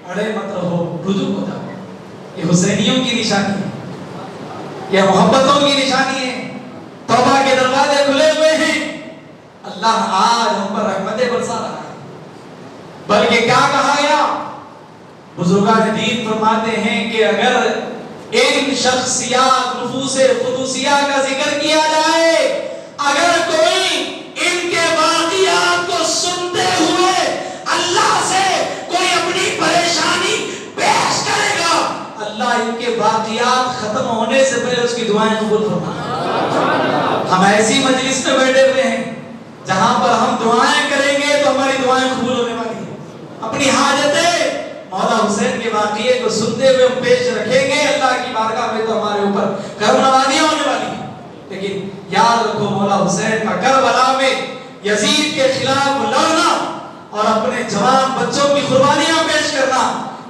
اڑے مت رہو، رجوع ہو جاؤ۔ یہ حسینیوں کی نشانی ہے، یہ محبتوں کی نشانی ہے۔ توبہ کے دروازے کھلے ہوئے ہیں، اللہ آج ہم پر رحمتیں برسا رہا ہے۔ بلکہ کیا کہا گیا؟ بزرگان دین فرماتے ہیں کہ اگر ان شخصیات نفوس قدوسیہ کا ذکر کیا جائے، اگر کوئی ان کے واقعات کو سنتے ہوئے اللہ سے کوئی اپنی پریشانی پیش کرے گا، اللہ ان کے واقعات ختم ہونے سے پہلے اس کی دعائیں قبول فرمائے۔ ہم ایسی مجلس میں بیٹھے ہوئے ہیں جہاں پر ہم دعائیں کریں گے تو ہماری دعائیں قبول ہونے والی ہیں۔ اپنی حاجتیں مولا حسین کے واقعے کو سنتے ہوئے ہم پیش رکھیں گے اللہ کی بارگاہ میں تو ہمارے اوپر کرم نوازیاں ہونے والی ہیں۔ لیکن یاد رکھو مولا حسین کا کربلا میں یزید کے خلاف لڑنا اور اپنے جوان بچوں کی قربانیاں پیش کرنا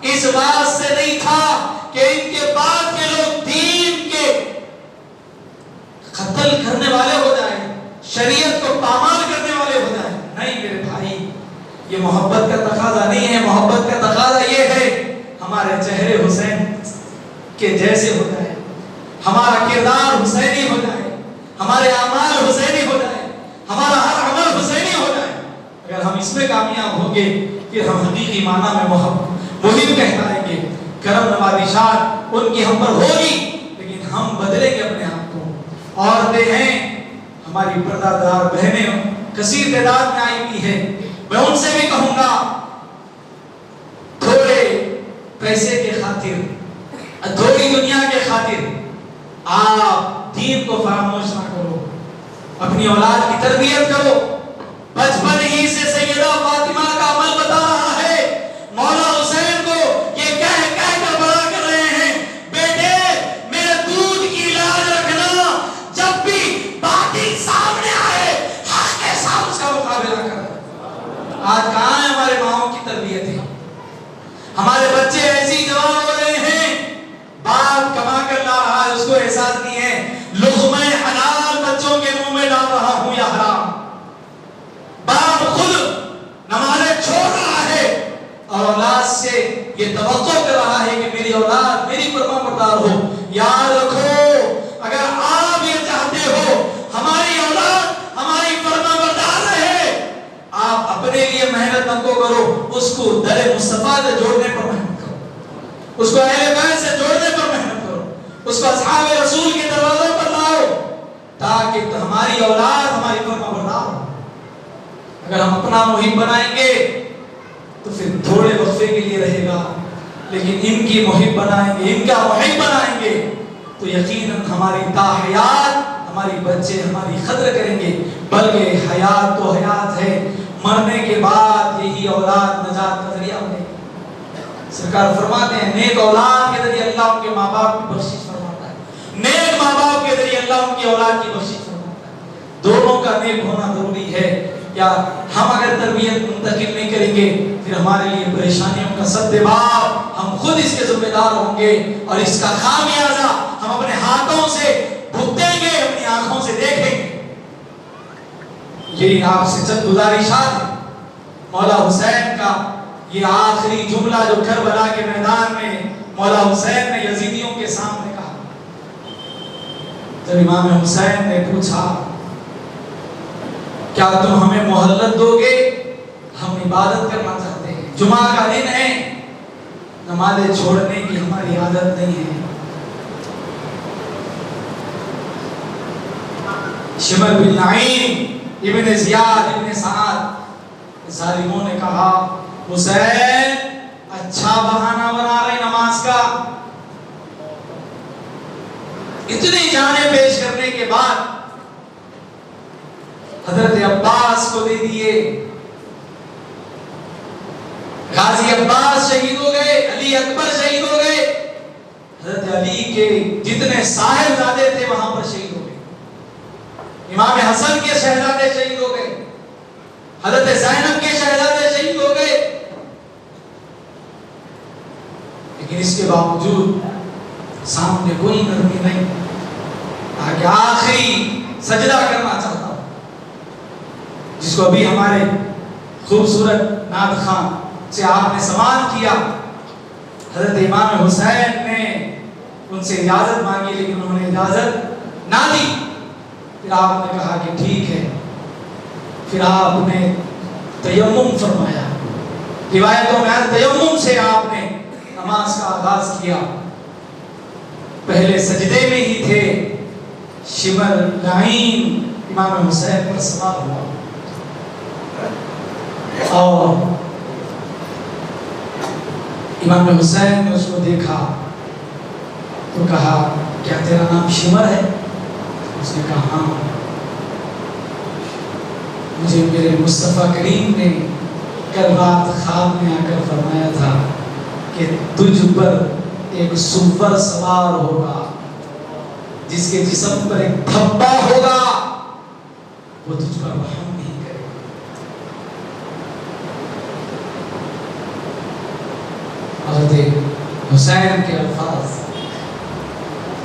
اس بات سے نہیں تھا کہ ان کے بعد کے لوگ دین کے قتل کرنے والے ہو جائیں، شریعت کو پامال کرنے والے ہو جائیں۔ نہیں میرے بھائی، یہ محبت کا تقاضا نہیں ہے، محبت کا تقاضا یہ ہے ہمارے چہرے حسین کے جیسے ہو جائے، ہمارا کردار حسینی ہو جائے، ہمارے اعمال حسینی ہو جائے، اگر ہم اس میں کامیاب ہوں گے پھر ہم حقیقی معنی میں مہم کہلائیں گے. کرم نوازشات ان کی ہم پر ہوگی لیکن ہم بدلیں گے اپنے آپ کو. عورتیں ہیں ہماری پردہ دار بہنیں کثیر تعداد میں آئی ہوئی ہے. میں ان سے بھی کہوں گا تھوڑے پیسے کے خاطر تھوڑی دنیا کے خاطر آپ دین کو فراموش نہ کرو. اپنی اولاد کی تربیت کرو. بچپن ہی سے سیدہ فاطمہ کا عمل بتا رہا ہے. مولا حسین کو یہ کہہ کر بڑا کر رہے ہیں بیٹے میرے دودھ کی لاج رکھنا. جب بھی باطل سامنے آئے حق کے ساتھ اس کا مقابلہ کرنا. آج کہاں ہے ہمارے ماؤں کی تربیت ہے؟ ہمارے بچے ایسی جوان ہو رہے ہیں باپ کما کر لا رہا ہے اس کو احساس نہیں ہے. لقمہ حلال بچوں کے منہ میں ڈال رہا ہوں یا حرام. باپ خود نمازیں چھوڑ رہا ہے اور اولاد سے یہ توقع کر رہا ہے کہ میری اولاد میری فرما بردار ہو. یاد رکھو اگر آپ یہ چاہتے ہو ہماری اولاد ہماری فرما بردار رہے آپ اپنے لیے محنت نہ کرو. اس کو در مصطفیٰ سے جوڑنے پر محنت کرو. اس کو اہل بیت سے جوڑنے پر محنت کرو. اس کو اصحاب رسول کے دروازوں پر لاؤ تاکہ ہماری اولاد ہماری فرما بردار ہو. اگر ہم اپنا مہم بنائیں گے تو پھر تھوڑے وقفے کے لیے رہے گا لیکن ان کی مہم بنائیں گے ان کا مہم بنائیں گے تو یقیناً ہماری تا حیات ہماری بچے ہماری قدر کریں گے. بلکہ حیات تو حیات ہے مرنے کے بعد یہی اولاد نجات کا ذریعہ بنے. سرکار فرماتے ہیں نیک اولاد کے ذریعے اللہ ان کے ماں باپ کی بخشش فرماتا ہے. نیک ماں باپ کے ذریعے اللہ ان کی اولاد کی بخشش فرماتا ہے. دونوں کا نیک ہونا ضروری ہے. یا ہم اگر تربیت منتقل نہیں کریں گے پھر ہمارے لیے پریشانیوں کا سدباب ہم خود اس کے ذمہ دار ہوں گے اور اس کا خامیازہ ہم اپنے ہاتھوں سے بھگتیں گے اپنی آنکھوں سے دیکھیں گے. یہی آپ سے چند گزارشات ہیں. مولا حسین کا یہ آخری جملہ جو کربلا کے میدان میں مولا حسین نے یزیدیوں کے سامنے کہا. جب امام حسین نے پوچھا کیا تم ہمیں مہلت دو گے ہم عبادت کرنا چاہتے ہیں. جمعہ کا دن ہے نمازیں چھوڑنے کی ہماری عادت نہیں ہے. شمر بن نعیم ابن زیاد ابن سعد ظالموں نے کہا حسین اچھا بہانہ بنا رہے نماز کا. اتنی جانیں پیش کرنے کے بعد حضرت عباس کو دے دیے. غازی عباس شہید ہو گئے. علی اکبر شہید ہو گئے. حضرت علی کے جتنے صاحبزادے تھے وہاں پر شہید ہو گئے. امام حسن کے شہزادے شہید ہو گئے. حضرت زینب کے شہزادے شہید ہو گئے. لیکن اس کے باوجود سامنے کوئی نرمی نہیں. آگے آخری سجدہ کرنا چاہتا ہوں جس کو ابھی ہمارے خوبصورت نعت خان سے آپ نے سماعت کیا. حضرت امام حسین نے ان سے اجازت مانگی لیکن انہوں نے اجازت نہ دی. پھر آپ نے کہا کہ ٹھیک ہے. پھر آپ نے تیمم فرمایا. روایتوں میں تیمم سے آپ نے نماز کا آغاز کیا. پہلے سجدے میں ہی تھے. شمر لعین امام حسین پر سوار ہوا اور امام حسین نے اس کو دیکھا تو کہا کیا تیرا نام شمر ہے؟ اس نے کہا ہاں. مجھے میرے مصطفیٰ کریم نے کل رات خواب میں آ کر فرمایا تھا کہ تجھ پر ایک سور سوار ہوگا جس کے جسم پر ایک دھبا ہوگا وہ تجھ پر رحم نہیں کرے. حضرت حسین کے الفاظ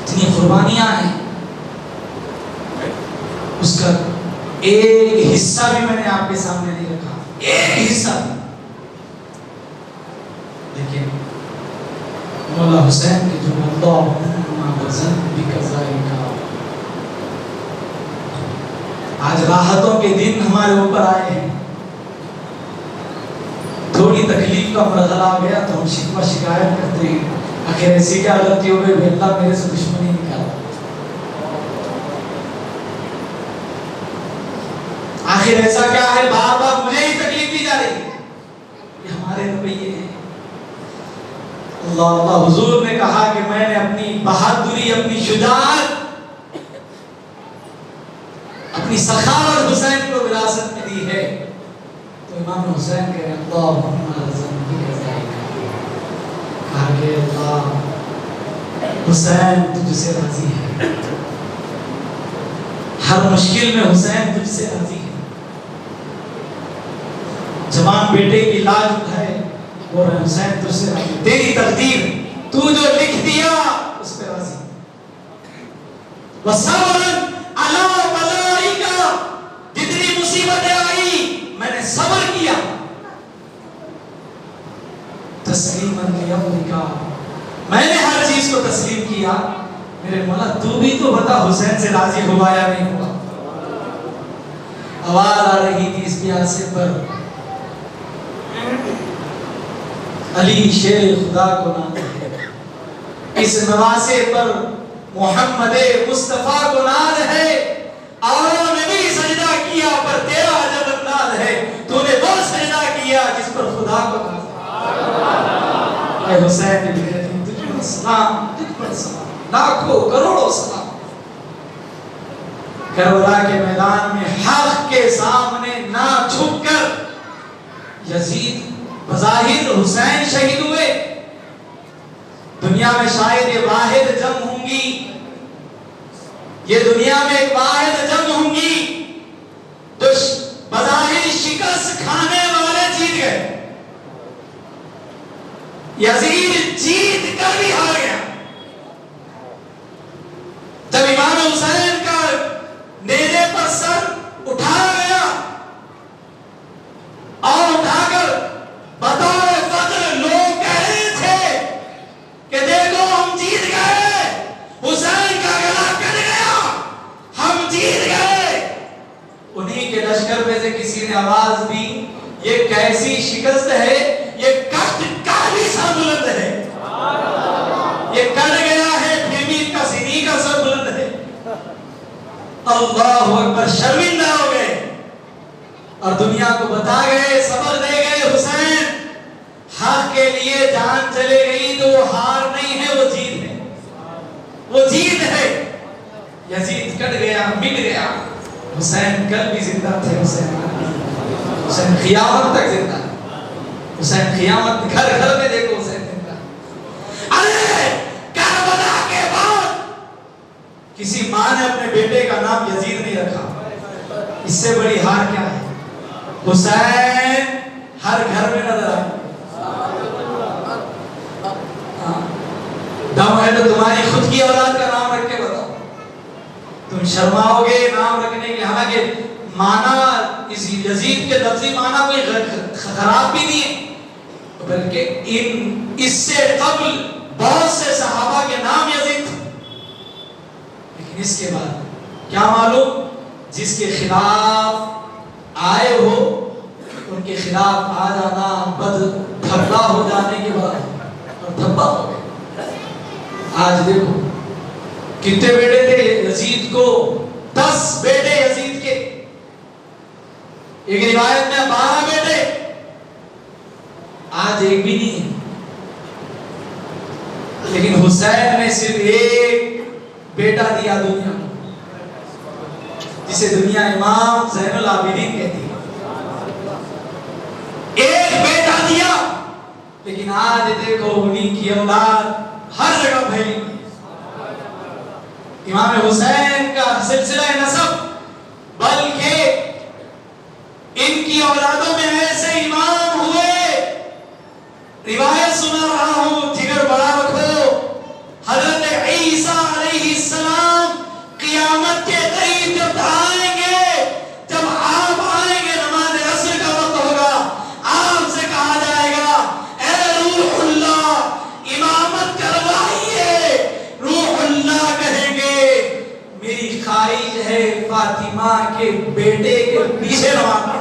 اتنی قربانیاں ہیں. اس کا ایک حصہ بھی میں نے آپ کے سامنے نہیں رکھا. ایک حصہ بھی. لیکن مولا حسین کے جو آج راحتوں کے دن ہمارے اوپر آئے ہیں. تھوڑی تکلیف کا مرحلہ آ گیا تو ہم شکوہ شکایت کرتے ہیں، آخر ایسی کیا غلطی ہو گئی اللہ میرے سے دشمنی نکالا، آخر ایسا کیا ہے بار بار مجھے ہی تکلیف دی جا رہی ہے؟ یہ ہمارے رویے ہیں۔ اللہ حضور نے کہا کہ میں نے اپنی بہادری، اپنی شجاعت، اپنی سخاوت حسین کو وراثت میں دی ہے، تو امام حسین کہہ رہے ہیں اللہم رزقنی رضائک، کہا کہ اللہ حسین تجھ سے راضی ہے، ہر مشکل میں حسین تجھ سے راضی ہے۔ جوان بیٹے کی لاج اٹھائے اور حسین تجھ سے راضی، تیری تقدیر تو جو لکھ دیا اس پہ راضی، وَصَبْرًا عَلَىٰ بَلَائِكَ، جتنی مصیبتیں آئی میں نے صبر کیا، تسلیماً لِأَمْرِكَ، میں نے ہر چیز کو تسلیم کیا۔ میرے مولا تو بھی تو بتا حسین سے راضی ہوا یا نہیں ہوا؟ آواز آ رہی تھی اس پیاسے پر، علی شیر خدا کو ناز ہے، اس نواسے پر محمد مصطفیٰ کو ناز ہے، اور نے بھی سجدہ کیا پر تیرا عجب انداز ہے، تو نے وہ سجدہ کیا جس پر خدا کو ناز ہے۔ اے حسین تجھ پر سلام، تجھ پر سلام، لاکھوں کروڑوں سلام۔ کربلا کے میدان میں حق کے سامنے نہ جھک کر یزید بظاہر حسین شہید ہوئے، دنیا میں شاید یہ واحد جنگ ہوں گی، یہ دنیا میں ایک واحد جنگ ہوں گی تو بظاہر شکست کھانے والے جیت گئے، یزید جیت کر بھی ہار گیا۔ جب امام حسین کا نیزے پر سر اٹھایا گیا اور اٹھا کر بطور فخر لوگ کہہ رہے تھے کہ دیکھو ہم جیت گئے، حسین کا گلا کٹ گیا، ہم جیت گئے، انہی کے لشکر میں سے کسی نے آواز دی یہ کیسی شکست ہے، یہ کٹ کا بھی سر بلند ہے، یہ کٹ گیا ہے پھر بھی اس کا سینی کا سر بلند ہے۔ اللہ اکبر، شرمندہ ہو گئے اور دنیا کو بتا گئے، صبر دے گئے، حسین حق کے لیے جان چلے گئی تو وہ ہار نہیں ہے، وہ جیت ہے، وہ جیت ہے۔ یزید کٹ گیا، مٹ گیا، حسین کل بھی زندہ تھے، حسین قیامت تک زندہ، حسین قیامت، گھر گھر میں دیکھو حسین زندہ۔ ارے کربلا کے بعد کسی ماں نے اپنے بیٹے کا نام یزید نہیں رکھا، اس سے بڑی ہار کیا ہے؟ حسین ہر گھر میں نظر آئے، دم ہے تو تمہاری خود کی اولاد کا نام رکھ کے بتاؤ، تم شرماؤ گے نام رکھنے کے، حالانکہ معنی اس یزید کے لفظی معنی کوئی خراب بھی نہیں ہے، بلکہ اس سے قبل بہت سے صحابہ کے نام یزید تھے، لیکن اس کے بعد کیا معلوم جس کے خلاف آئے ہو ان کے خلاف آ جانا بد دھبا ہو جانے کے بعد اور دھبا ہو گئے۔ آج دیکھو کتنے بیٹے تھے یزید کو، 10 بیٹے یزید کے، ایک روایت میں 12 بیٹے، آج ایک بھی نہیں ہے، لیکن حسین نے صرف ایک بیٹا دیا دنیا کو، جسے دنیا امام زین العابدین کہتی ہے، ایک بیٹا دیا، لیکن آج دیکھو انہی کی اولاد ہر جگہ پھیلی۔ امام حسین کا سلسلہ نسب، بلکہ ان کی اولادوں میں ایسے امام ہوئے، روایت سنا رہا ہوں، جگر بڑا رکھو، حضرت عیسیٰ علیہ السلام قیامت کے قریب جب آئیں گے، جب آپ آئیں گے، نماز عصر کا وقت ہوگا، آپ سے کہا جائے گا اے روح اللہ امامت کروائیے، روح اللہ کہیں گے میری خواہش ہے فاطمہ کے بیٹے کے پیچھے نماز پڑھنا۔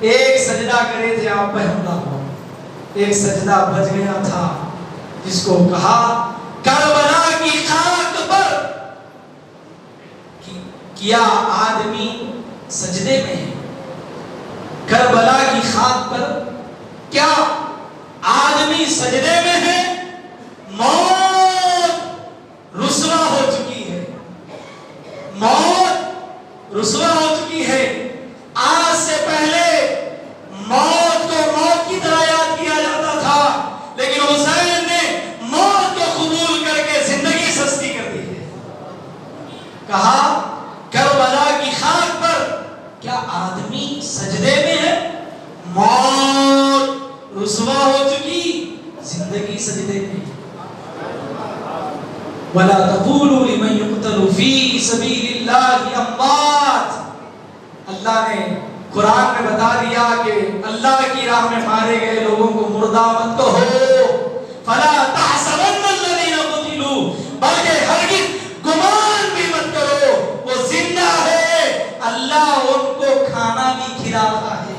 ایک سجدہ کرے تھے آپ پہ حملہ ہوا، ایک سجدہ بچ گیا تھا جس کو کہا کربلا کی خاک پر کیا آدمی سجدے میں ہے، کربلا کی خاک پر کیا آدمی سجدے میں ہے، موت رسوا ہو چکی ہے، موت رسوا ہو چکی ہے۔ آج سے پہلے موت کو موت کی طرح یاد کیا جاتا تھا، لیکن حسین نے موت کو قبول کر کے زندگی سستی کر دی ہے۔ کہا کربلا کی خاک پر کیا آدمی سجدے میں ہے، موت رسوا ہو چکی، زندگی سجدے میں۔ وَلَا تَقُولُوا لِمَنْ يُقْتَلُ فِي سَبِيلِ اللَّهِ أَمْوَاتٌ، اللہ نے قرآن میں بتا دیا کہ اللہ کی راہ میں مارے گئے لوگوں کو مردہ مت کہو، فَلَا تَحْسَبَنَّ الَّذِينَ قُتِلُوا، بلکہ ہرگز گمان بھی مت کرو وہ زندہ ہے، اللہ ان کو کھانا بھی کھلا رہا ہے۔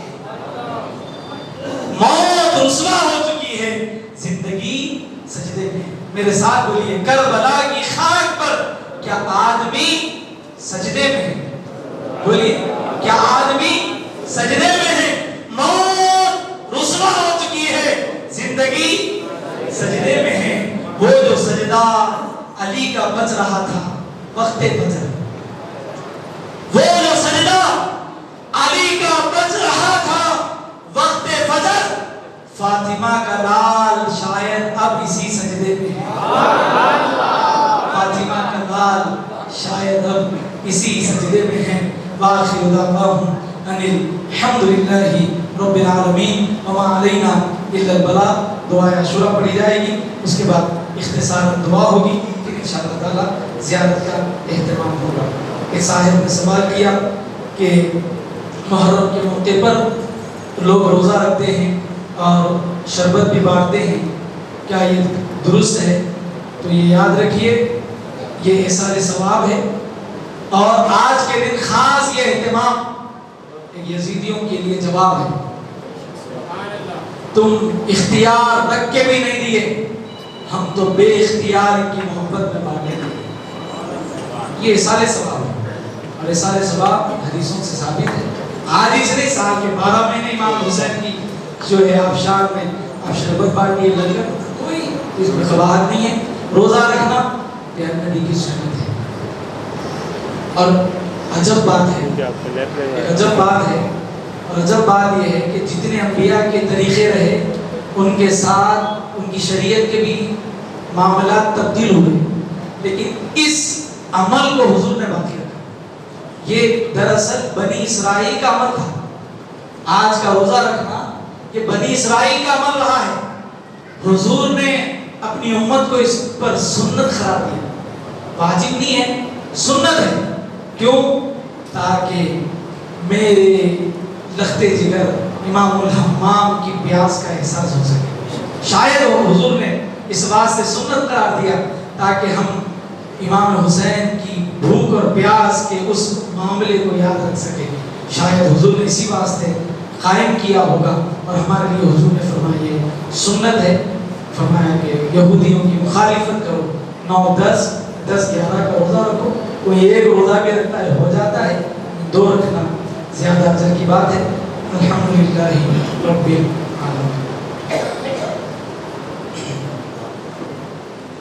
موت رسوا ہو چکی ہے، زندگی سجدے میں۔ میرے ساتھ بولیے کربلا کی خاک پر کیا آدمی سجدے میں ہے؟ بولیے کیا آدمی سجدے میں ہے؟ موت رسوا ہو چکی ہے، زندگی سجدے میں ہے۔ وہ جو سجدہ علی کا بچ رہا تھا وقت فجر، وہ جو سجدہ علی کا بچ رہا تھا وقت فجر، فاطمہ کا لال شاید اب اسی سجدے میں ہے، فاطمہ کا لال شاید اب اسی سجدے میں ہے۔ وآخر دعواہم ان الحمدللہ رب العالمین وما علینا الا البلاغ۔ دعائے عاشورہ پڑھی جائے گی، اس کے بعد اختصار دعا ہوگی، پھر انشاءاللہ تعالی زیارت کا اہتمام ہوگا۔ ایک صاحب نے سوال کیا کہ محرم کے موقع پر لوگ روزہ رکھتے ہیں اور شربت بھی بانٹتے ہیں، کیا یہ درست ہے؟ تو یہ یاد رکھیے یہ احسان ثواب ہے، اور آج کے دن خاص یہ اہتمام یزیدیوں کے لیے جواب ہے۔ تم اختیار رکھ کے بھی نہیں دیے، ہم تو بے اختیار کی محبت میں بانٹے دیے۔ یہ احسان ثواب ہے، اور احسان ثواب حدیثوں سے ثابت ہے۔ آج اس نے سال کے 12 مہینے امام حسین کی جو ہے آبشار میں آپ شربت بانٹیے، لنگر، کوئی اس میں قباحت نہیں ہے۔ روزہ رکھنا پیارے نبی کی سنت ہے، اور عجب بات ہے، عجب بات ہے، اور عجب بات یہ ہے کہ جتنے انبیاء کے طریقے رہے ان کے ساتھ ان کی شریعت کے بھی معاملات تبدیل ہوئے، لیکن اس عمل کو حضور نے باقی رکھا۔ یہ دراصل بنی اسرائیل کا عمل تھا، آج کا روزہ رکھنا یہ بنی اسرائیل کا عمل رہا ہے۔ حضور نے اپنی امت کو اس پر سنت قرار دیا، واجب نہیں ہے، سنت ہے۔ کیوں؟ تاکہ میرے لخت جگر امام الحمام کی پیاس کا احساس ہو سکے۔ شاید وہ حضور نے اس واسطے سنت قرار دیا تاکہ ہم امام حسین کی بھوک اور پیاس کے اس معاملے کو یاد رکھ سکیں۔ شاید حضور نے اسی واسطے قائم کیا ہوگا، اور ہمارے لیے حضور نے فرمایا یہ سنت ہے۔ فرمایا کہ یہودیوں کی مخالفت کرو، 9 10 10 11 کا روزہ رکھو، کوئی ایک روزہ بھی رکھتا ہے ہو جاتا ہے، 2 رکھنا زیادہ اجر کی بات ہے۔ الحمدللہ رب العالمین۔